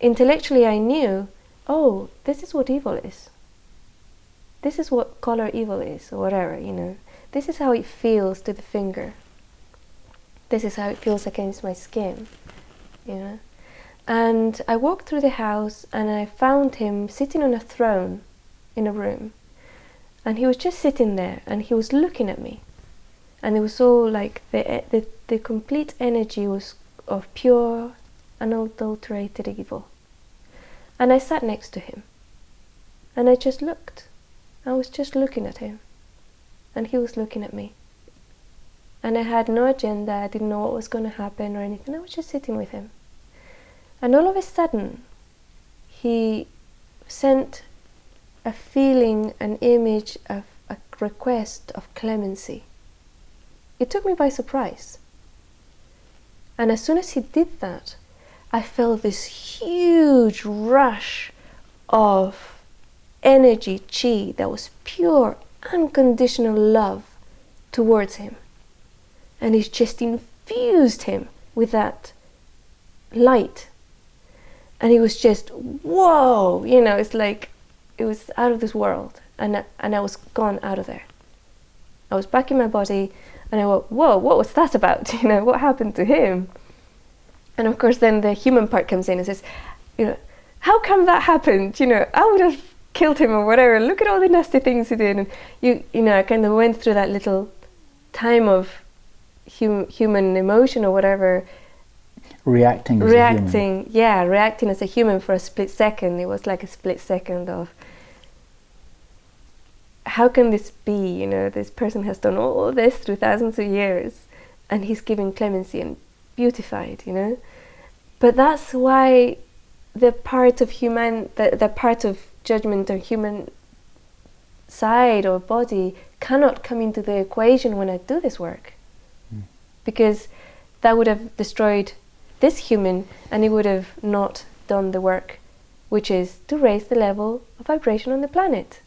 C: Intellectually, I knew, oh, this is what evil is. This is what color evil is, or whatever, you know. This is how it feels to the finger. This is how it feels against my skin, you know. And I walked through the house, and I found him sitting on a throne in a room. And he was just sitting there, and he was looking at me. And it was all like the complete energy was of pure, unadulterated evil. And I sat next to him, and I just looked. I was just looking at him, and he was looking at me. And I had no agenda. I didn't know what was going to happen or anything. I was just sitting with him. And all of a sudden, he sent a feeling, an image, of a request of clemency. It took me by surprise. And as soon as he did that, I felt this huge rush of energy, chi, that was pure, unconditional love towards him. And it just infused him with that light. And it was just, whoa, you know, it's like, it was out of this world. And I was gone out of there. I was back in my body, and I went, whoa, what was that about? You know, what happened to him? And of course then the human part comes in and says, you know, how come that happened? You know, I would have killed him or whatever. Look at all the nasty things he did. And you know, I kind of went through that little time of human emotion or whatever.
B: Reacting as a human.
C: Yeah, reacting as a human for a split second. It was like a split second of, how can this be? You know, this person has done all this through thousands of years, and he's giving clemency and beautified, you know. But that's why the part of the part of judgment or human side or body cannot come into the equation when I do this work. Because that would have destroyed this human, and he would have not done the work, which is to raise the level of vibration on the planet.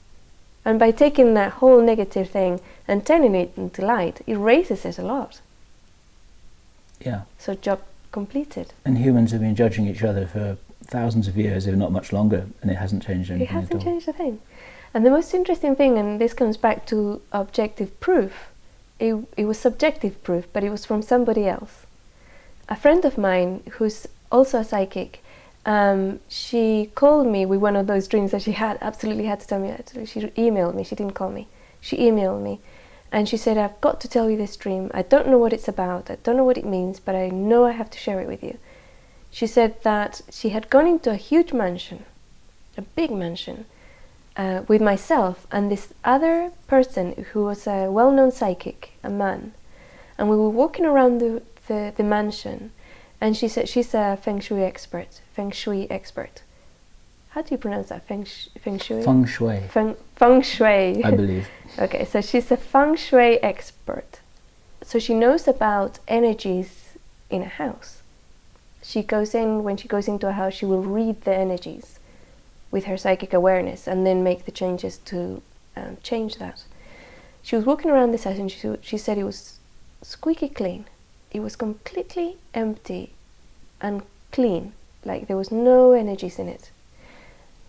C: And by taking that whole negative thing and turning it into light, it raises it a lot.
B: Yeah.
C: So job completed.
B: And humans have been judging each other for thousands of years, if not much longer, and it hasn't changed anything.
C: It hasn't changed a thing. And the most interesting thing, and this comes back to objective proof, it was subjective proof, but it was from somebody else. A friend of mine who's also a psychic, she called me with one of those dreams that she absolutely had to tell me. She emailed me, she didn't call me. She emailed me, and she said, I've got to tell you this dream. I don't know what it's about, I don't know what it means, but I know I have to share it with you. She said that she had gone into a huge mansion, a big mansion, with myself and this other person who was a well-known psychic, a man. And we were walking around the mansion, and she said she's a feng shui expert. How do you pronounce that? Feng shui?
B: Feng shui.
C: Feng shui.
B: I believe.
C: Okay, so she's a feng shui expert. So she knows about energies in a house. When she goes into a house, she will read the energies with her psychic awareness and then make the changes to change that. She was walking around this house, and she said it was squeaky clean. It was completely empty and clean, like there was no energies in it.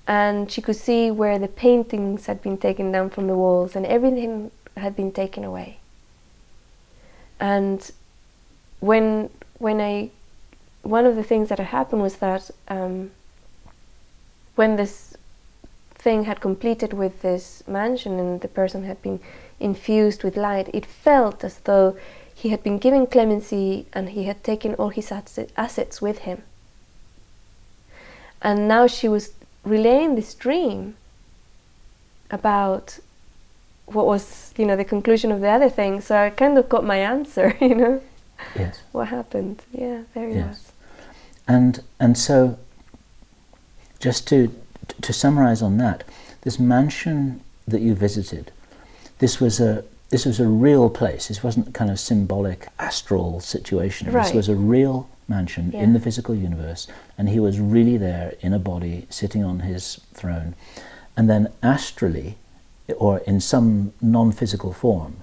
C: And she could see where the paintings had been taken down from the walls, and everything had been taken away. And when one of the things that had happened was that when this thing had completed with this mansion and the person had been infused with light, it felt as though he had been given clemency and he had taken all his assets with him. And now she was relaying this dream about what was, the conclusion of the other thing. So I kind of got my answer,
B: Yes.
C: What happened. Yeah, there he was.
B: And so, just to summarize on that, this mansion that you visited, this was a real place. This wasn't a kind of symbolic astral situation.
C: Right.
B: This was a real mansion in the physical universe, and he was really there in a body, sitting on his throne. And then astrally, or in some non-physical form,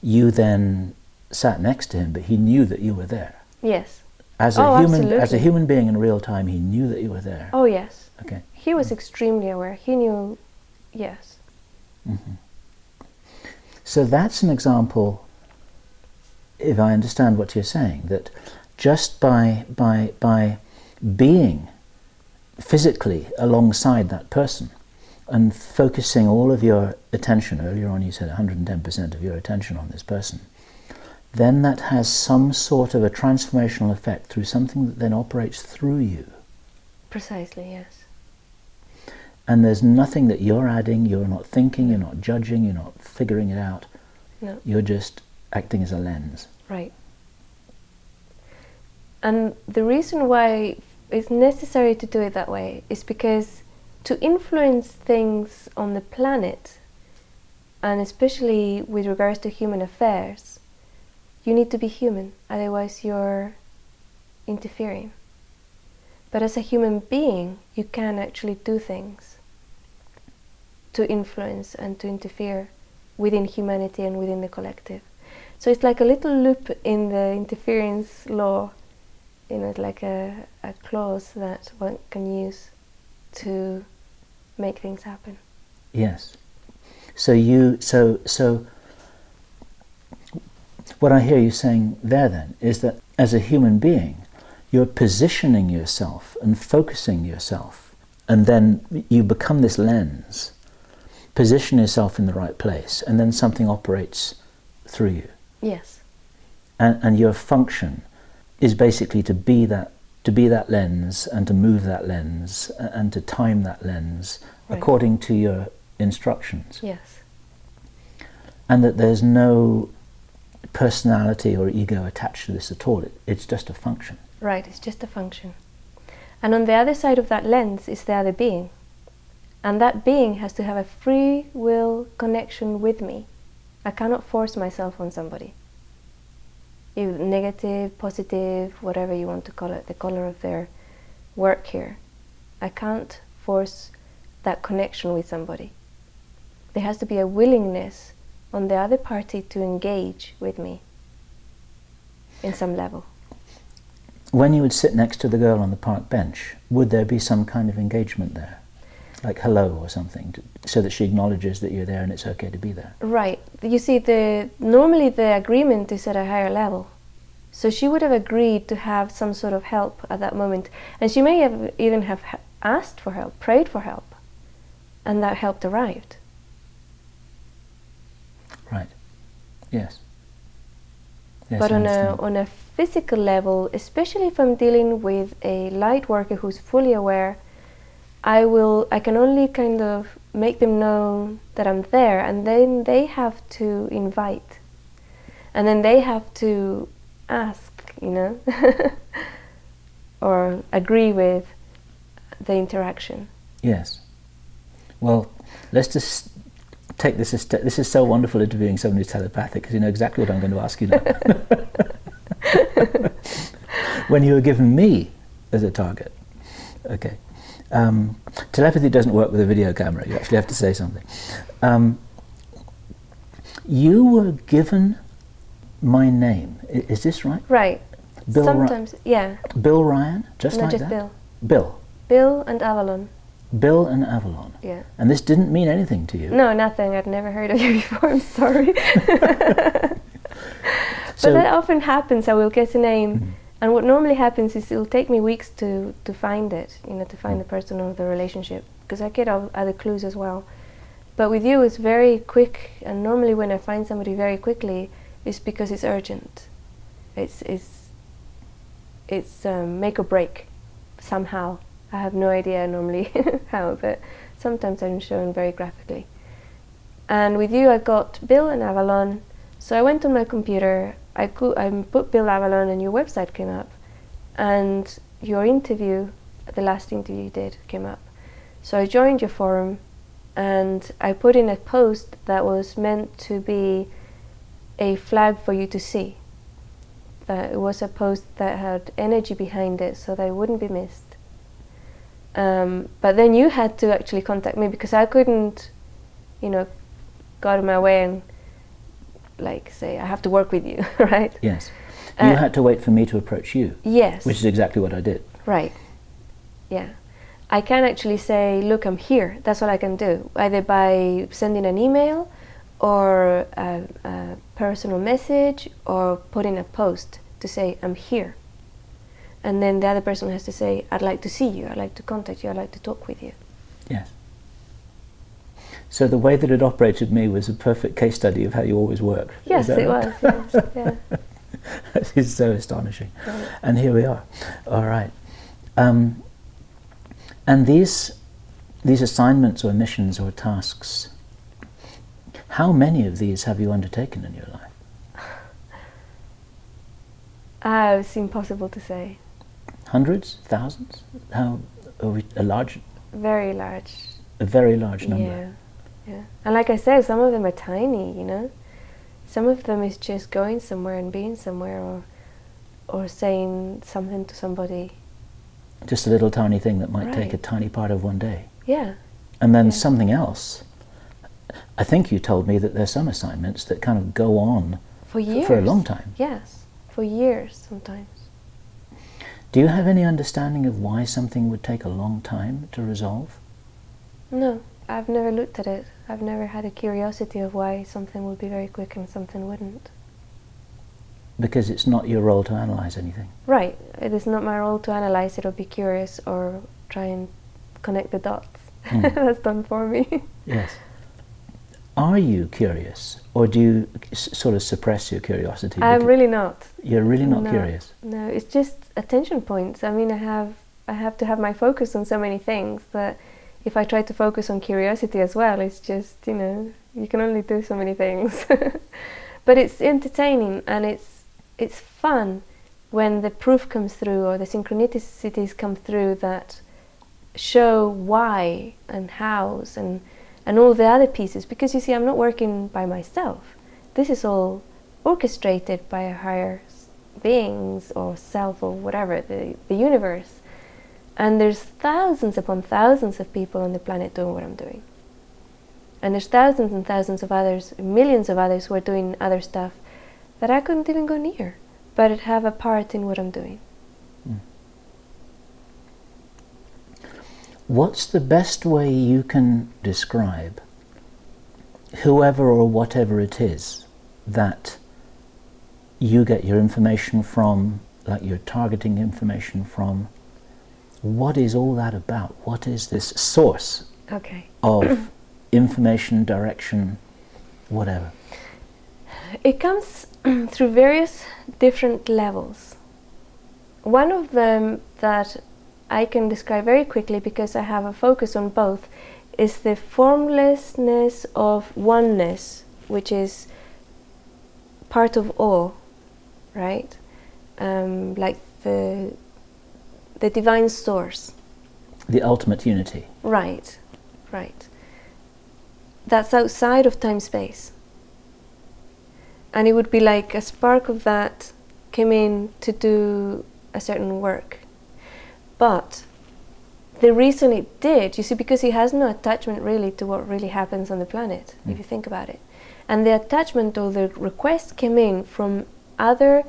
B: you then sat next to him, but he knew that you were there.
C: Yes.
B: As a human being in real time, he knew that you were there.
C: Oh, yes.
B: Okay.
C: He was extremely aware. He knew, yes.
B: Mm-hmm. So that's an example, if I understand what you're saying, that just by being physically alongside that person and focusing all of your attention, earlier on you said 110% of your attention on this person, then that has some sort of a transformational effect through something that then operates through you.
C: Precisely, yes.
B: And there's nothing that you're adding, you're not thinking, you're not judging, you're not figuring it out.
C: No.
B: You're just acting as a lens.
C: Right. And the reason why it's necessary to do it that way is because to influence things on the planet, and especially with regards to human affairs, you need to be human, otherwise you're interfering. But as a human being, you can actually do things to influence and to interfere within humanity and within the collective. So it's like a little loop in the interference law, it's like a clause that one can use to make things happen.
B: Yes. So what I hear you saying there then is that as a human being, you're positioning yourself and focusing yourself, and then you become this lens, position yourself in the right place, and then something operates through you.
C: Yes.
B: And your function is basically to be that lens and to move that lens and to time that lens according to your instructions.
C: Yes.
B: And that there's no personality or ego attached to this at all. It's just a function.
C: Right, it's just a function. And on the other side of that lens is the other being. And that being has to have a free will connection with me. I cannot force myself on somebody. Negative, positive, whatever you want to call it, the color of their work here. I can't force that connection with somebody. There has to be a willingness on the other party to engage with me in some level.
B: When you would sit next to the girl on the park bench, would there be some kind of engagement there? Like hello or something, so that she acknowledges that you're there and it's okay to be there?
C: Right. You see, normally the agreement is at a higher level. So she would have agreed to have some sort of help at that moment. And she may have even have asked for help, prayed for help. And that help arrived.
B: Right. Yes. Yes,
C: but
B: I
C: on
B: understand.
C: a physical level, especially if I'm dealing with a light worker who's fully aware, I can only kind of make them know that I'm there, and then they have to invite. And then they have to ask, or agree with the interaction.
B: Yes. Well, let's just take this a step. This is so wonderful interviewing someone who's telepathic, because you know exactly what I'm going to ask you now. When you were given me as a target, okay. Telepathy doesn't work with a video camera. You actually have to say something. You were given my name. Is this right?
C: Right.
B: Bill
C: Sometimes, yeah.
B: Bill Ryan? Just
C: No,
B: like
C: just
B: that?
C: Bill.
B: Bill.
C: Bill and Avalon.
B: Bill and Avalon.
C: Yeah.
B: And this didn't mean anything to you?
C: No, nothing. I'd never heard of you before. I'm sorry. But that often happens. I will get a name, and what normally happens is it'll take me weeks to find it, to find the person or the relationship, because I get other clues as well. But with you, it's very quick, and normally when I find somebody very quickly, it's because it's urgent. It's make or break, somehow. I have no idea normally how, but sometimes I'm shown very graphically. And with you, I got Bill and Avalon. So I went on my computer, I put Bill Avalon, and your website came up. And your interview, the last interview you did, came up. So I joined your forum, and I put in a post that was meant to be a flag for you to see. That it was a post that had energy behind it, so that it wouldn't be missed. But then you had to actually contact me, because I couldn't, go out of my way and say, I have to work with you, right?
B: Yes. You had to wait for me to approach you.
C: Yes.
B: Which is exactly what I did.
C: Right. Yeah. I can actually say, look, I'm here. That's all I can do, either by sending an email or a personal message, or putting a post to say, I'm here. And then the other person has to say, I'd like to see you, I'd like to contact you, I'd like to talk with you.
B: Yes. So the way that it operated with me was a perfect case study of how you always work.
C: Yes, it was. Yes, yeah.
B: It is so astonishing.
C: Right.
B: And here we are. All right. And these assignments or missions or tasks, how many of these have you undertaken in your life?
C: It's impossible to say.
B: Hundreds? Thousands? How are we?
C: Very large.
B: A very large number.
C: Yeah. Yeah. And like I said, some of them are tiny, Some of them is just going somewhere and being somewhere, or saying something to somebody.
B: Just a little tiny thing that might take
C: Right.
B: a tiny part of one day.
C: Yeah.
B: And then
C: Yeah.
B: something else. I think you told me that there's some assignments that kind of go on
C: For years.
B: for a long time.
C: Yes. For years sometimes.
B: Do you have any understanding of why something would take a long time to resolve?
C: No, I've never looked at it. I've never had a curiosity of why something would be very quick and something wouldn't.
B: Because it's not your role to analyze anything.
C: Right. It is not my role to analyze it or be curious or try and connect the dots. That's done for me.
B: Yes. Are you curious, or do you sort of suppress your curiosity?
C: I'm really not.
B: You're really not
C: No.
B: curious?
C: No, it's just attention points. I mean, I have to have my focus on so many things that if I try to focus on curiosity as well, it's just, you can only do so many things. But it's entertaining, and it's fun when the proof comes through, or the synchronicities come through that show why and hows and all the other pieces. Because you see, I'm not working by myself. This is all orchestrated by a higher beings or self or whatever, the universe. And there's thousands upon thousands of people on the planet doing what I'm doing. And there's thousands and thousands of others, millions of others who are doing other stuff that I couldn't even go near, but have a part in what I'm doing.
B: What's the best way you can describe whoever or whatever it is that you get your information from, like you're targeting information from? What is all that about? What is this source of information, direction, whatever?
C: It comes through various different levels. One of them that I can describe very quickly, because I have a focus on both, is the formlessness of oneness, which is part of all, right? Like the divine source.
B: The ultimate unity.
C: Right, right. That's outside of time-space. And it would be like a spark of that came in to do a certain work. But the reason it did, you see, because it has no attachment really to what really happens on the planet, if you think about it. And the attachment or the request came in from other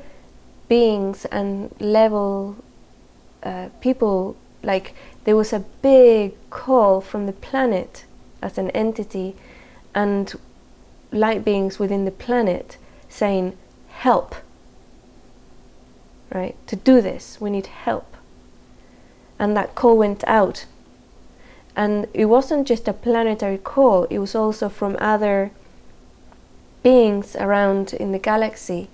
C: beings and level people. Like there was a big call from the planet as an entity and light beings within the planet saying, help, right? To do this, we need help. And that call went out. And it wasn't just a planetary call, it was also from other beings around in the galaxy,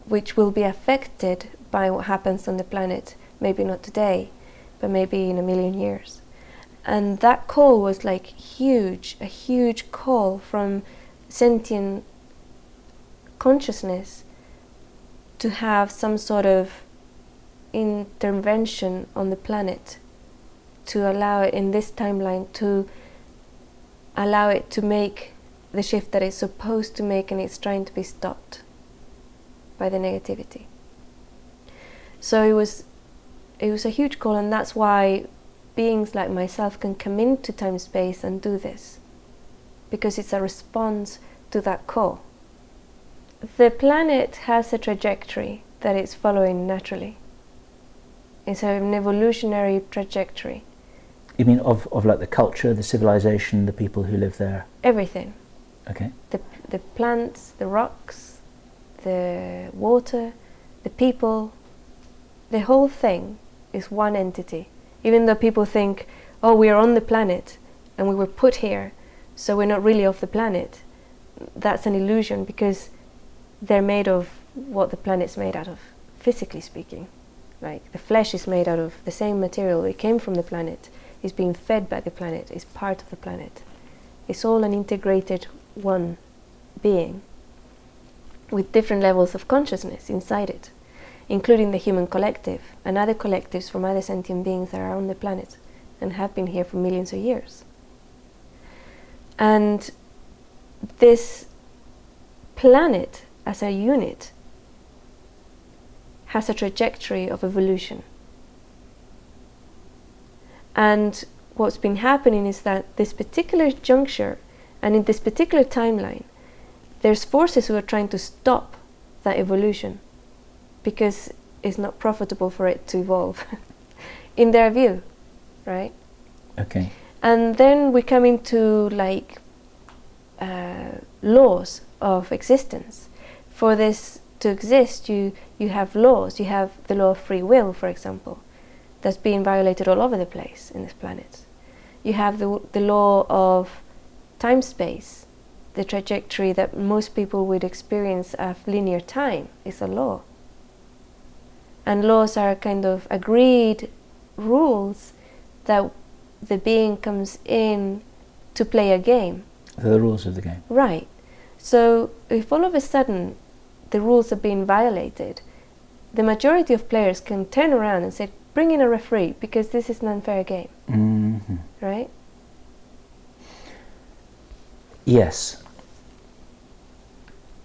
C: which will be affected by what happens on the planet. Maybe not today, but maybe in 1,000,000 years. And that call was like huge, a huge call from sentient consciousness to have some sort of intervention on the planet, to allow it in this timeline, to allow it to make the shift that it's supposed to make, and it's trying to be stopped by the negativity. So it was a huge call, and that's why beings like myself can come into time space and do this, because it's a response to that call. The planet has a trajectory that it's following naturally. It's an evolutionary trajectory.
B: You mean of like the culture, the civilization, the people who live there?
C: Everything.
B: Okay.
C: The plants, the rocks, the water, the people, the whole thing is one entity. Even though people think, oh, we are on the planet and we were put here, so we're not really off the planet. That's an illusion, because they're made of what the planet's made out of, physically speaking. Like the flesh is made out of the same material. It came from the planet, is being fed by the planet, is part of the planet. It's all an integrated one being with different levels of consciousness inside it, including the human collective and other collectives from other sentient beings that are on the planet and have been here for millions of years. And this planet as a unit has a trajectory of evolution. And what's been happening is that this particular juncture and in this particular timeline, there's forces who are trying to stop that evolution because it's not profitable for it to evolve in their view, right?
B: Okay.
C: And then we come into like laws of existence. For this to exist, you have laws. You have the law of free will, for example, that's being violated all over the place in this planet. You have the law of time-space, the trajectory that most people would experience of linear time is a law. And laws are kind of agreed rules that the being comes in to play a game.
B: They're the rules of the game.
C: Right. So if all of a sudden the rules are being violated, the majority of players can turn around and say, bring in a referee because this is an unfair game.
B: Mm-hmm.
C: Right?
B: Yes.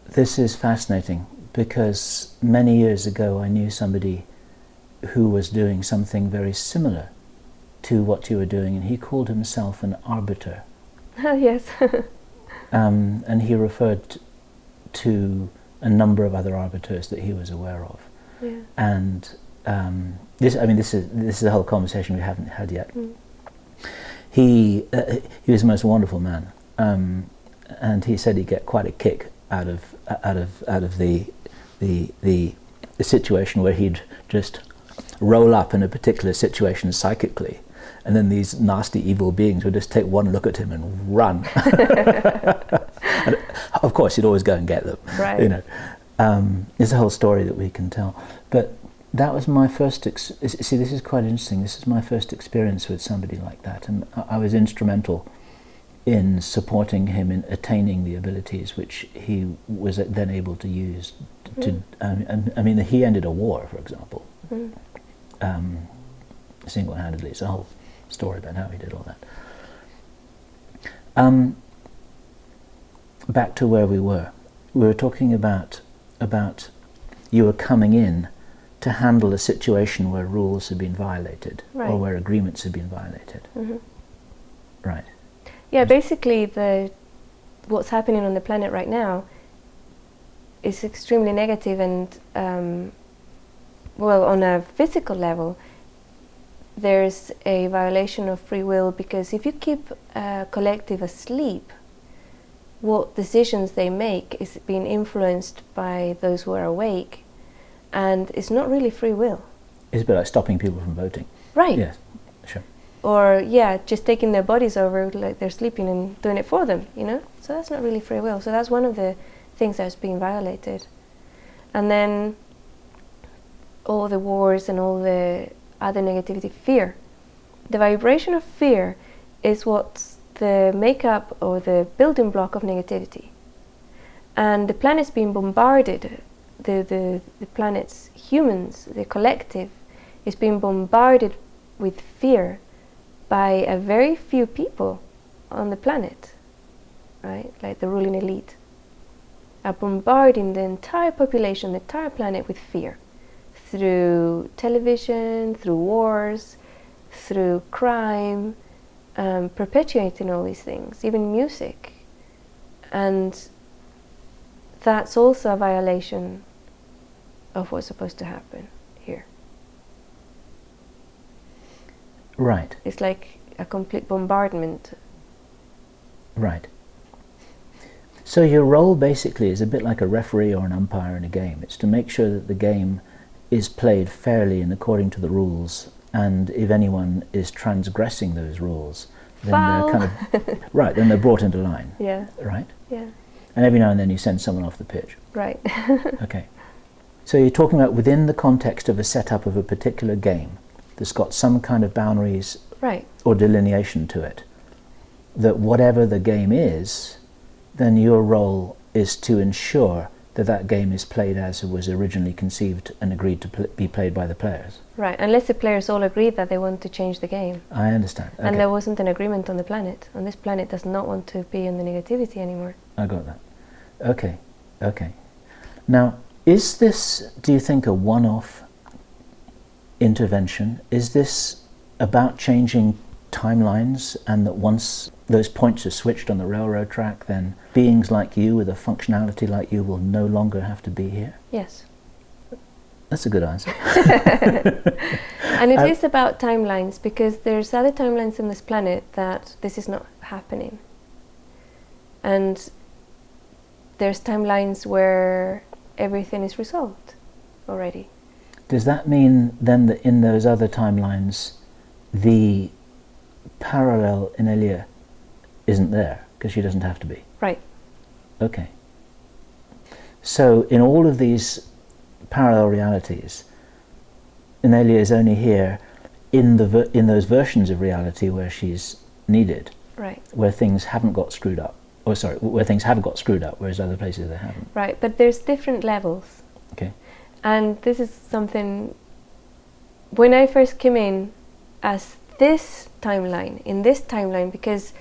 B: This is fascinating because many years ago I knew somebody who was doing something very similar to what you were doing, and he called himself an arbiter.
C: Oh, yes.
B: And he referred to a number of other arbiters that he was aware of.
C: Yeah.
B: And this is a whole conversation we haven't had yet.
C: Mm.
B: He was the most wonderful man, and he said he'd get quite a kick out of the situation where he'd just roll up in a particular situation psychically, and then these nasty evil beings would just take one look at him and run. And of course, you'd always go and get them.
C: Right.
B: You know, there's a whole story that we can tell. But that was my first. See, this is quite interesting. This is my first experience with somebody like that, and I was instrumental in supporting him in attaining the abilities which he was then able to use. I mean, he ended a war, for example, single-handedly. It's a whole story about how he did all that. Back to where we were talking about you were coming in to handle a situation where rules had been violated,
C: right,
B: or where agreements had been violated.
C: Mm-hmm.
B: Right.
C: Yeah, basically what's happening on the planet right now is extremely negative, and well, on a physical level, there's a violation of free will, because if you keep a collective asleep, what decisions they make is being influenced by those who are awake, and it's not really free will.
B: It's a bit like stopping people from voting.
C: Right.
B: Yes, sure.
C: Or, just taking their bodies over like they're sleeping and doing it for them, So that's not really free will. So that's one of the things that's being violated. And then all the wars and all the other negativity, fear. The vibration of fear is what's the makeup or the building block of negativity. And the planet's being bombarded, the planet's humans, the collective, is being bombarded with fear by a very few people on the planet, right? Like the ruling elite are bombarding the entire population, the entire planet with fear through television, through wars, through crime, perpetuating all these things, even music. And that's also a violation of what's supposed to happen here.
B: Right.
C: It's like a complete bombardment.
B: Right. So your role basically is a bit like a referee or an umpire in a game. It's to make sure that the game is played fairly and according to the rules, and if anyone is transgressing those rules, then
C: Foul.
B: they're kind of right. Then they're brought into line.
C: Yeah.
B: Right.
C: Yeah.
B: And every now and then you send someone off the pitch.
C: Right.
B: Okay. So you're talking about within the context of a setup of a particular game that's got some kind of boundaries
C: Right.
B: or delineation to it, that whatever the game is, then your role is to ensure that that game is played as it was originally conceived and agreed to be played by the players.
C: Right. Unless the players all agreed that they want to change the game.
B: I understand. Okay.
C: And there wasn't an agreement on the planet. And this planet does not want to be in the negativity anymore.
B: I got that. Okay. Okay. Now, is this, do you think, a one-off intervention? Is this about changing timelines, and that once those points are switched on the railroad track, then beings like you with a functionality like you will no longer have to be here?
C: Yes.
B: That's a good answer.
C: And it is about timelines, because there's other timelines in this planet that this is not happening. And there's timelines where everything is resolved already.
B: Does that mean then that in those other timelines the parallel in Elia isn't there, because she doesn't have to be?
C: Right.
B: Okay. So in all of these parallel realities, Inelia is only here in those versions of reality where she's needed,
C: Right.
B: where things haven't got screwed up. Or sorry, where things have got screwed up, whereas other places they haven't.
C: Right, but there's different levels.
B: Okay.
C: And this is something, when I first came in as this timeline, in this timeline, because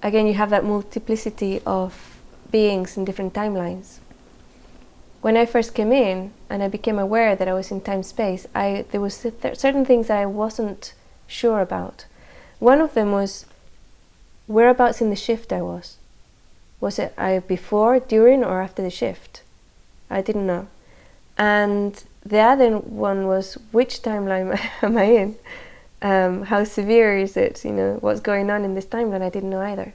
C: again you have that multiplicity of beings in different timelines. When I first came in and I became aware that I was in time-space, there was certain things that I wasn't sure about. One of them was whereabouts in the shift I was. Was it before, during, or after the shift? I didn't know. And the other one was, which timeline am I in? How severe is it? What's going on in this timeline? I didn't know either.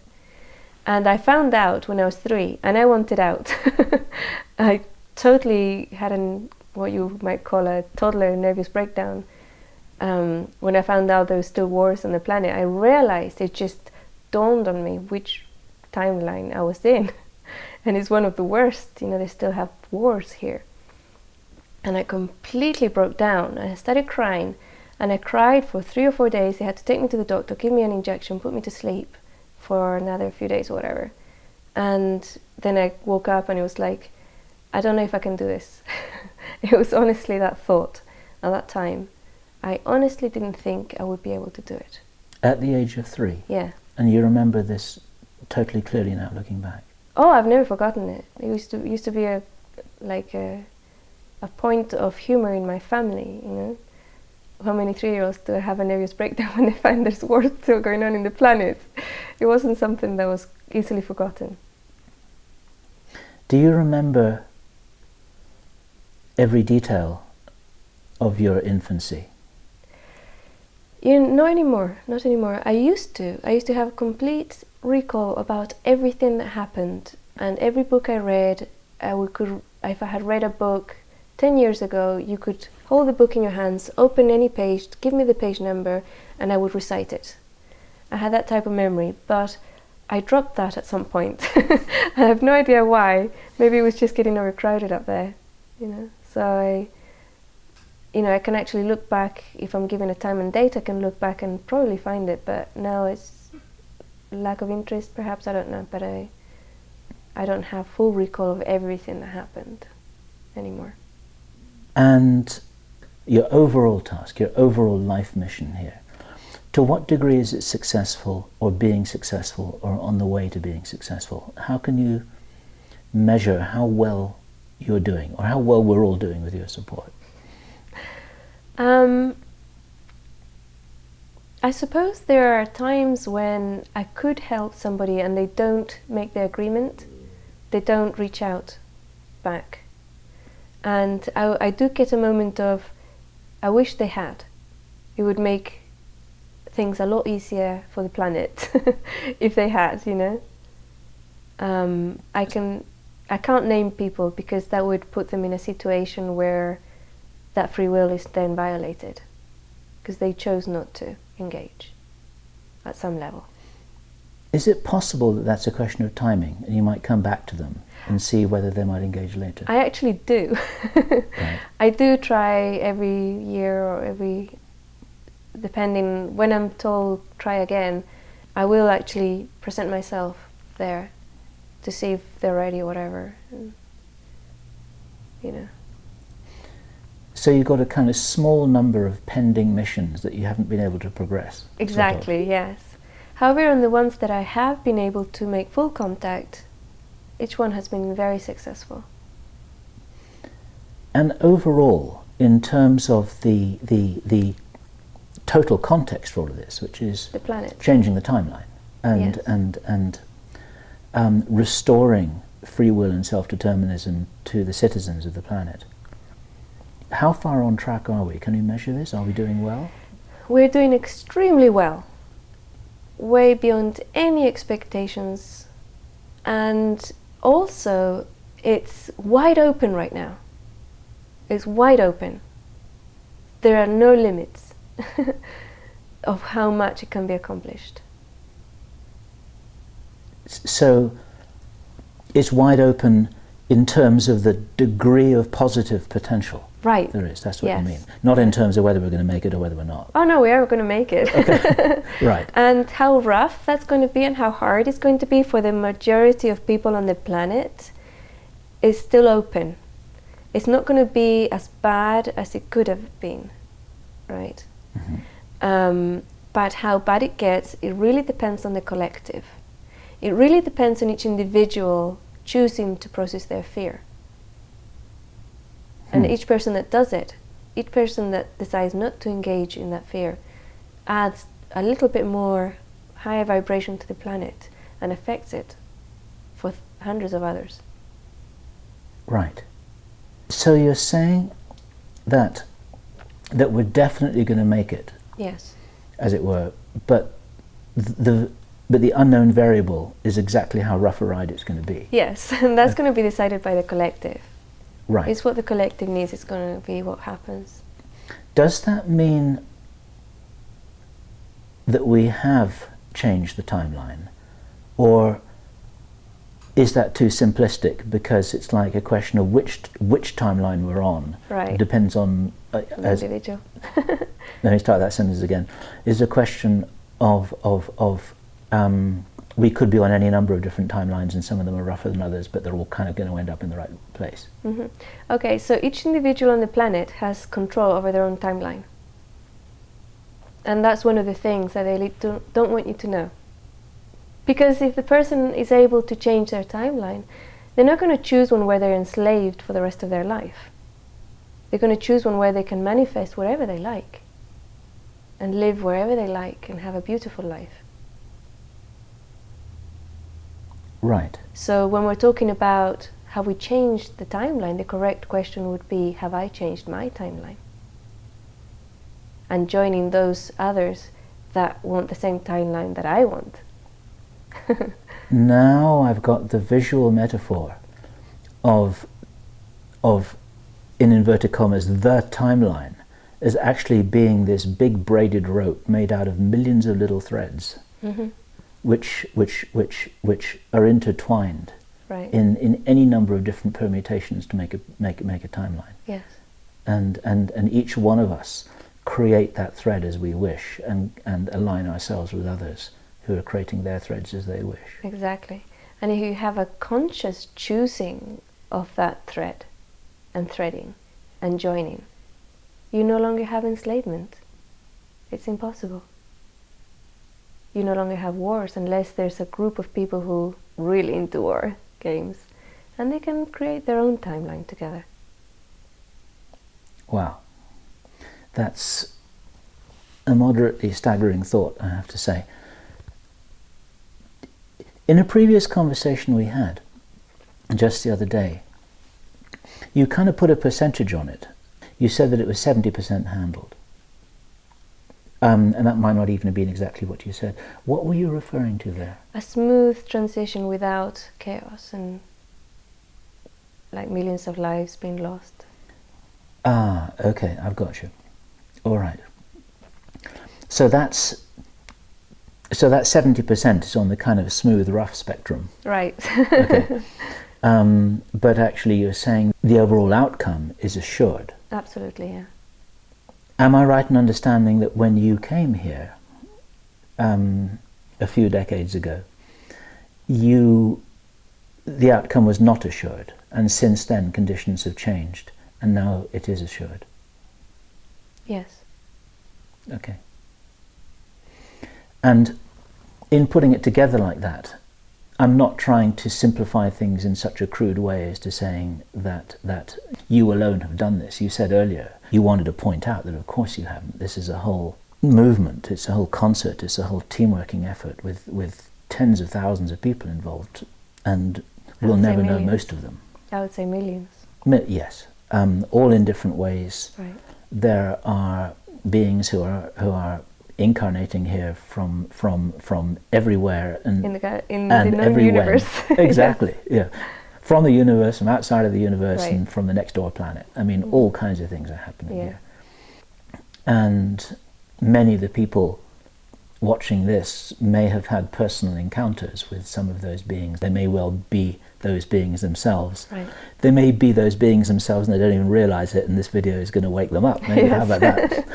C: And I found out when I was 3, and I wanted out. I totally had what you might call a toddler nervous breakdown. When I found out there were still wars on the planet, I realized, it just dawned on me which timeline I was in. And it's one of the worst. They still have wars here. And I completely broke down. I started crying, and I cried for 3 or 4 days. They had to take me to the doctor, give me an injection, put me to sleep for another few days or whatever. And then I woke up and it was like, I don't know if I can do this. It was honestly that thought at that time. I honestly didn't think I would be able to do it.
B: At the age of 3?
C: Yeah.
B: And you remember this totally clearly now, looking back?
C: Oh, I've never forgotten it. It used to be a point of humor in my family, How many 3-year-olds do have a nervous breakdown when they find there's war still going on in the planet? It wasn't something that was easily forgotten.
B: Do you remember every detail of your infancy?
C: Not anymore. I used to have complete recall about everything that happened, and every book I read, if I had read a book 10 years ago, you could hold the book in your hands, open any page, give me the page number, and I would recite it. I had that type of memory, but I dropped that at some point. I have no idea why. Maybe it was just getting overcrowded up there, you know. So I can actually look back, if I'm given a time and date, I can look back and probably find it, but now it's lack of interest, perhaps, I don't know, but I don't have full recall of everything that happened anymore.
B: And your overall task, your overall life mission here, to what degree is it successful or being successful or on the way to being successful? How can you measure how well you're doing or how well we're all doing with your support?
C: I suppose there are times when I could help somebody and they don't make the agreement, they don't reach out back. And I do get a moment of, I wish they had. It would make things a lot easier for the planet if they had, you know. I can't name people because that would put them in a situation where that free will is then violated because they chose not to engage at some level.
B: Is it possible that that's a question of timing and you might come back to them and see whether they might engage later?
C: I actually do.
B: Right.
C: I do try every year or depending, when I'm told try again, I will actually present myself there to see if they're ready or whatever. And, you know.
B: So you've got a kind of small number of pending missions that you haven't been able to progress.
C: Exactly,
B: sort of.
C: yes. However, on the ones that I have been able to make full contact, each one has been very successful.
B: And overall, in terms of the total context for all of this, which is
C: The planet.
B: changing the timeline and
C: Yes.
B: restoring free will and self-determinism to the citizens of the planet, how far on track are we? Can you measure this? Are we doing well?
C: We're doing extremely well, way beyond any expectations, and also it's wide open right now. It's wide open. There are no limits of how much it can be accomplished.
B: So it's wide open in terms of the degree of positive potential
C: Right.
B: there is. That's what
C: Yes.
B: you mean. Not in terms of whether we're going to make it or whether we're not.
C: Oh no, we are going to make it.
B: Okay. Right.
C: And how rough that's going to be and how hard it's going to be for the majority of people on the planet is still open. It's not going to be as bad as it could have been, right? But how bad it gets, it really depends on the collective. It really depends on each individual choosing to process their fear. And each person that does it, each person that decides not to engage in that fear, adds a little bit more higher vibration to the planet and affects it for hundreds of others.
B: Right. So you're saying that we're definitely going to make it,
C: Yes.
B: as it were, but the unknown variable is exactly how rough a ride it's going to be.
C: Yes, and that's going to be decided by the collective.
B: Right.
C: It's what the collective needs, it's going to be what happens.
B: Does that mean that we have changed the timeline, or is that too simplistic because it's like a question of which timeline we're on?
C: Right.
B: Depends on
C: Individual.
B: let me start that sentence again. Is a question of we could be on any number of different timelines, and some of them are rougher than others, but they're all kind of going to end up in the right place.
C: Okay, so each individual on the planet has control over their own timeline. And that's one of the things that they don't want you to know. Because if the person is able to change their timeline, they're not going to choose one where they're enslaved for the rest of their life. They're going to choose one where they can manifest wherever they like and live wherever they like and have a beautiful life.
B: Right.
C: So when we're talking about have we changed the timeline, the correct question would be, have I changed my timeline? And joining those others that want the same timeline that I want.
B: Now I've got the visual metaphor of in inverted commas, the timeline as actually being this big braided rope made out of millions of little threads, which are intertwined
C: Right.
B: in any number of different permutations to make a timeline.
C: Yes.
B: And each one of us create that thread as we wish, and align ourselves with others who are creating their threads as they wish.
C: Exactly. And if you have a conscious choosing of that thread and threading and joining, you no longer have enslavement. It's impossible. You no longer have wars unless there's a group of people who really into war games, and they can create their own timeline together.
B: Wow. That's a moderately staggering thought, I have to say. In a previous conversation we had just the other day, you kind of put a percentage on it. You said that it was 70% handled. And that might not even have been exactly what you said. What were you referring to there?
C: A smooth transition without chaos and like millions of lives being lost.
B: Ah, okay, I've got you. All right. So that's 70% is on the kind of smooth, rough spectrum.
C: Right.
B: Okay. But actually you're saying the overall outcome is assured.
C: Absolutely, yeah.
B: Am I right in understanding that when you came here a few decades ago, the outcome was not assured, and since then conditions have changed, and now it is assured?
C: Yes.
B: Okay. And in putting it together like that, I'm not trying to simplify things in such a crude way as to saying that you alone have done this. You said earlier you wanted to point out that of course you haven't. This is a whole movement, it's a whole concert, it's a whole team-working effort with tens of thousands of people involved, and we'll never know most of them.
C: I would say millions.
B: Yes, all in different ways.
C: Right.
B: There are beings who are incarnating here from everywhere and
C: in the
B: everywhere.
C: universe.
B: Exactly. Yeah, from the universe, from outside of the universe,
C: Right.
B: and from the next door planet. I mean, all kinds of things are happening
C: Yeah.
B: here. And many of the people watching this may have had personal encounters with some of those beings. They may well be those beings themselves.
C: Right.
B: They may be those beings themselves and they don't even realize it, and this video is going to wake them up. Maybe.
C: Yes.
B: How about that?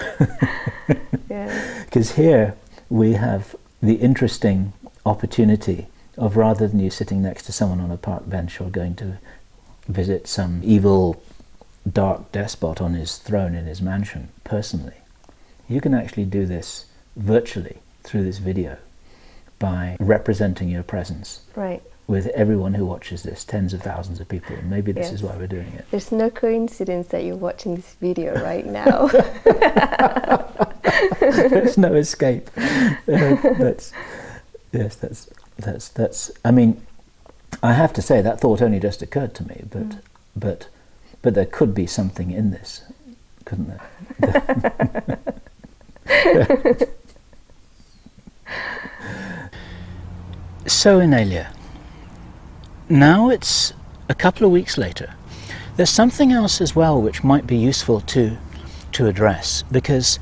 C: Yeah.
B: Because here we have the interesting opportunity of, rather than you sitting next to someone on a park bench or going to visit some evil dark despot on his throne in his mansion personally, you can actually do this virtually through this video by representing your presence
C: Right.
B: with everyone who watches this, tens of thousands of people. And maybe this
C: Yes.
B: is why we're doing it.
C: There's no coincidence that you're watching this video right now.
B: There's no escape. That's I mean, I have to say that thought only just occurred to me, but there could be something in this, couldn't there? So, Inelia, now it's a couple of weeks later. There's something else as well which might be useful to address, because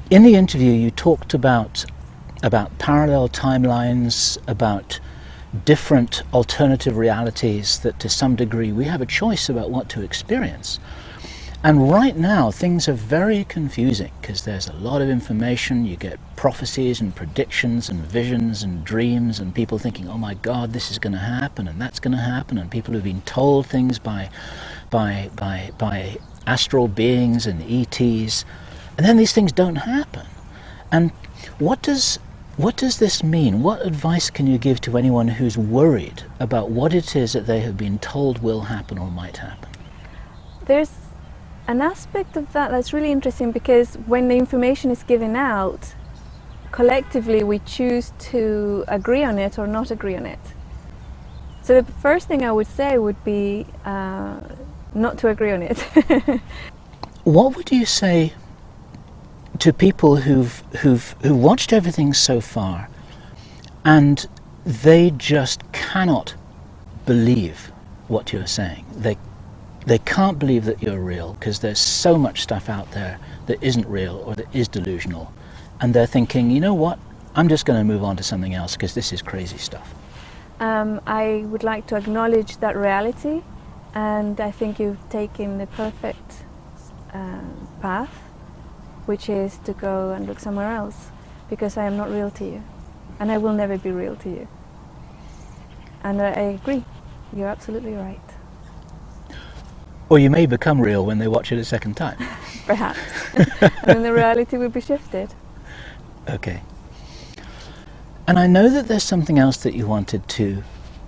B: in the interview you talked about parallel timelines, about different alternative realities, that to some degree we have a choice about what to experience. And right now things are very confusing because there's a lot of information. You get prophecies and predictions and visions and dreams, and people thinking, oh my God, this is going to happen and that's going to happen, and people who've been told things by astral beings and ETs, and then these things don't happen. And what does this mean? What advice can you give to anyone who's worried about what it is that they have been told will happen or might happen?
C: There's an aspect of that that's really interesting, because when the information is given out, collectively we choose to agree on it or not agree on it. So the first thing I would say would be not to agree on it.
B: What would you say to people who've watched everything so far and they just cannot believe what you're saying? They can't believe that you're real because there's so much stuff out there that isn't real or that is delusional. And they're thinking, you know what, I'm just going to move on to something else because this is crazy stuff.
C: I would like to acknowledge that reality, and I think you've taken the perfect path, which is to go and look somewhere else, because I am not real to you, and I will never be real to you. And I agree, you're absolutely right.
B: Or you may become real when they watch it a second time.
C: Perhaps. And then the reality will be shifted.
B: Okay. And I know that there's something else that you wanted to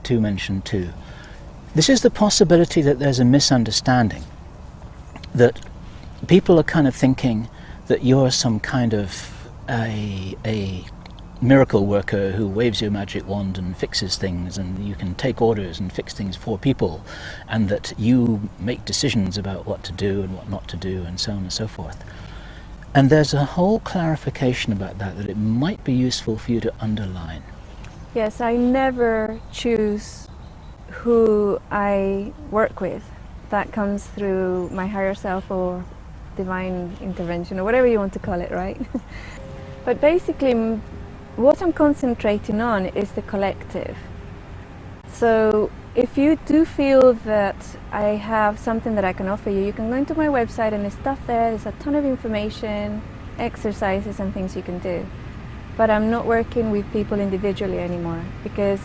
B: mention too. This is the possibility that there's a misunderstanding, that people are kind of thinking that you're some kind of a miracle worker who waves your magic wand and fixes things, and you can take orders and fix things for people, and that you make decisions about what to do and what not to do, and so on and so forth. And there's a whole clarification about that it might be useful for you to underline.
C: Yes, I never choose who I work with. That comes through my higher self or divine intervention, or whatever you want to call it, right? But basically, what I'm concentrating on is the collective. So if you do feel that I have something that I can offer you, you can go into my website and there's stuff there, there's a ton of information, exercises and things you can do. But I'm not working with people individually anymore, because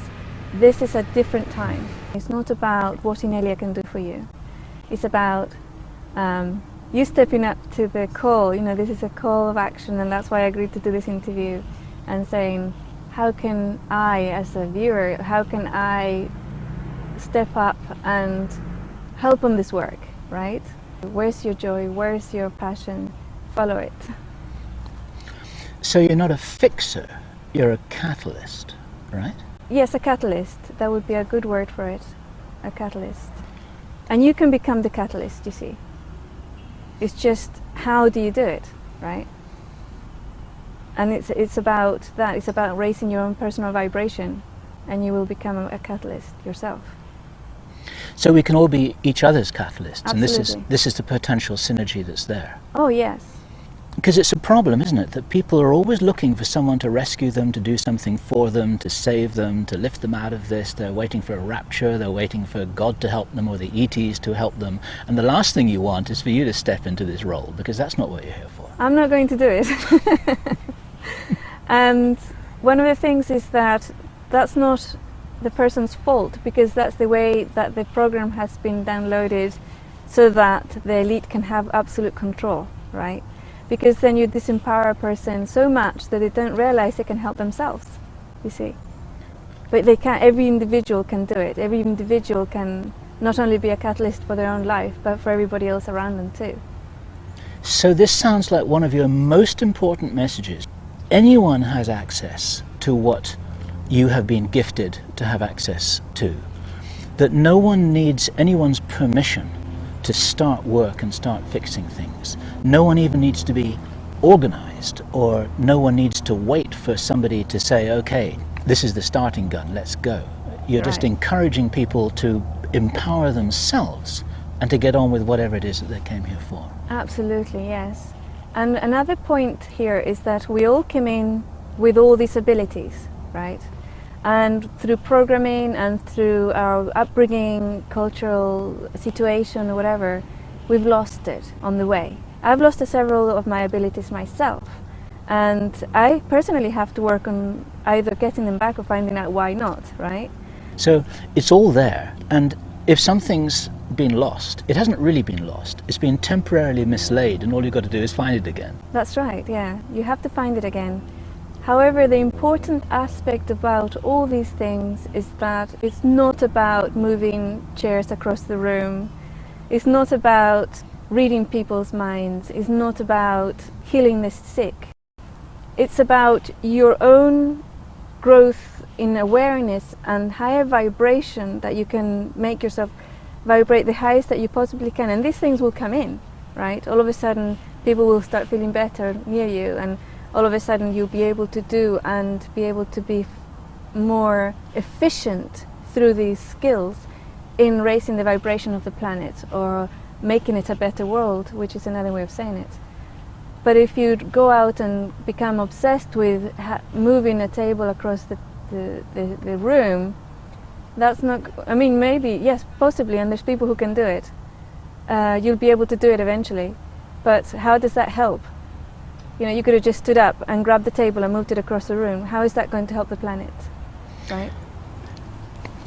C: this is a different time. It's not about what Inelia can do for you. It's about you stepping up to the call. You know, this is a call of action, and that's why I agreed to do this interview, and saying, how can I, as a viewer, how can I step up and help on this work, right? Where's your joy? Where's your passion? Follow it.
B: So you're not a fixer, you're a catalyst, right?
C: Yes, a catalyst. That would be a good word for it. A catalyst. And you can become the catalyst, you see. It's just, how do you do it, right? And it's about that. It's about raising your own personal vibration, and you will become a catalyst yourself.
B: So we can all be each other's catalysts.
C: Absolutely.
B: And this is the potential synergy that's there.
C: Oh yes.
B: Because it's a problem, isn't it, that people are always looking for someone to rescue them, to do something for them, to save them, to lift them out of this. They're waiting for a rapture, they're waiting for God to help them, or the ETs to help them. And the last thing you want is for you to step into this role, because that's not what you're here for.
C: I'm not going to do it. And one of the things is that that's not the person's fault, because that's the way that the program has been downloaded, so that the elite can have absolute control, right? Because then you disempower a person so much that they don't realize they can help themselves, you see. But they can. Every individual can do it. Every individual can not only be a catalyst for their own life, but for everybody else around them too.
B: So this sounds like one of your most important messages. Anyone has access to what you have been gifted to have access to. That no one needs anyone's permission to start work and start fixing things. No one even needs to be organized, or no one needs to wait for somebody to say, okay, this is the starting gun, let's go. You're
C: Right.
B: just encouraging people to empower themselves and to get on with whatever it is that they came here for.
C: Absolutely, yes. And another point here is that we all came in with all these abilities, right? And through programming and through our upbringing, cultural situation or whatever, we've lost it on the way. I've lost several of my abilities myself, and I personally have to work on either getting them back or finding out why not, right?
B: So it's all there, and if something's been lost, it hasn't really been lost. It's been temporarily mislaid, and all you've got to do is find it again.
C: That's right, yeah. You have to find it again. However, the important aspect about all these things is that it's not about moving chairs across the room. It's not about reading people's minds. It's not about healing the sick. It's about your own growth in awareness and higher vibration, that you can make yourself vibrate the highest that you possibly can. And these things will come in, right? All of a sudden, people will start feeling better near you, and all of a sudden you'll be able to do and be able to be more efficient through these skills, in raising the vibration of the planet or making it a better world, which is another way of saying it. But if you go out and become obsessed with moving a table across the room, that's not, I mean, maybe, yes, possibly, and there's people who can do it. You'll be able to do it eventually. But how does that help? You know, you could have just stood up and grabbed the table and moved it across the room. How is that going to help the planet, right?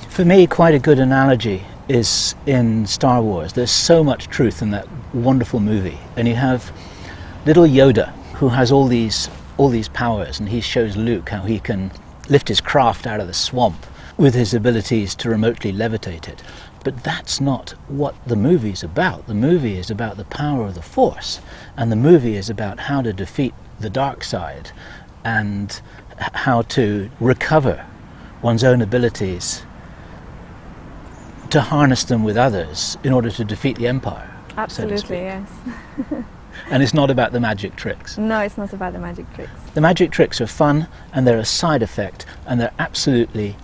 B: For me, quite a good analogy is in Star Wars. There's so much truth in that wonderful movie. And you have little Yoda, who has all these powers, and he shows Luke how he can lift his craft out of the swamp with his abilities to remotely levitate it. But that's not what the movie's about. The movie is about the power of the Force, and the movie is about how to defeat the dark side and how to recover one's own abilities to harness them with others in order to defeat the Empire.
C: Absolutely,
B: so to speak.
C: yes.
B: And it's not about the magic tricks.
C: No, it's not about the magic tricks.
B: The magic tricks are fun, and they're a side effect, and they're absolutely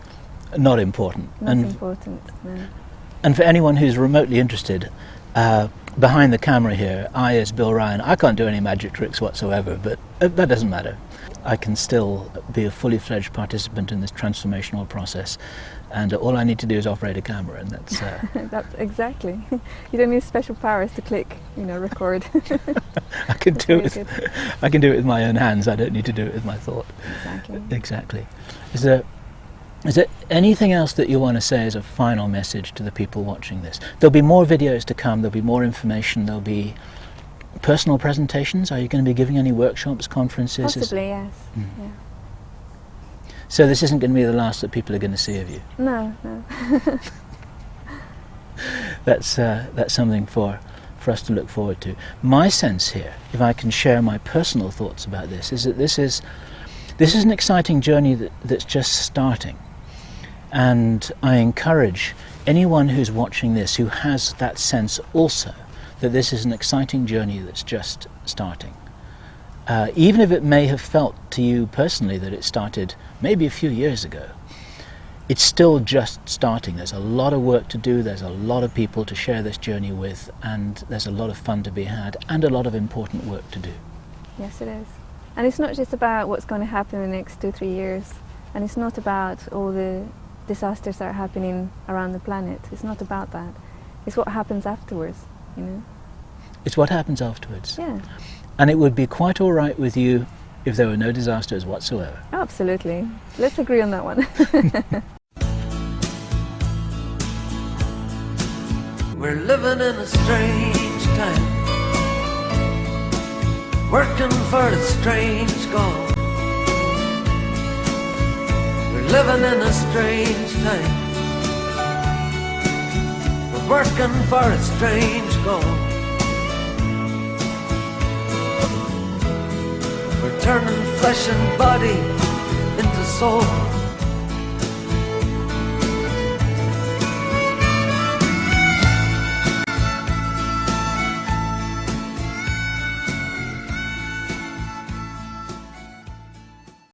B: not important.
C: Not important, no.
B: And for anyone who's remotely interested, behind the camera here, I, as Bill Ryan, I can't do any magic tricks whatsoever, but that doesn't matter. I can still be a fully fledged participant in this transformational process, and all I need to do is operate a camera, and that's...
C: That's exactly. You don't need special powers to click, you know, record.
B: I can do it with my own hands. I don't need to do it with my thought.
C: Exactly.
B: Is there anything else that you want to say as a final message to the people watching this? There'll be more videos to come, there'll be more information, there'll be personal presentations. Are you going to be giving any workshops, conferences?
C: Possibly, yes.
B: Mm.
C: Yeah.
B: So this isn't going to be the last that people are going to see of you?
C: No.
B: That's something for us to look forward to. My sense here, if I can share my personal thoughts about this, is that this is an exciting journey that's just starting. And I encourage anyone who's watching this who has that sense also that this is an exciting journey that's just starting. Even if it may have felt to you personally that it started maybe a few years ago, it's still just starting. There's a lot of work to do, there's a lot of people to share this journey with, and there's a lot of fun to be had and a lot of important work to do.
C: Yes, it is. And it's not just about what's going to happen in the next 2-3 years, and it's not about all the disasters that are happening around the planet. It's not about that. It's what happens afterwards, you know.
B: It's what happens afterwards.
C: Yeah.
B: And it would be quite all right with you if there were no disasters whatsoever.
C: Absolutely. Let's agree on that one.
A: We're living in a strange time, working for a strange goal. We're living in a strange time, we're working for a strange goal. We're turning flesh and body into soul.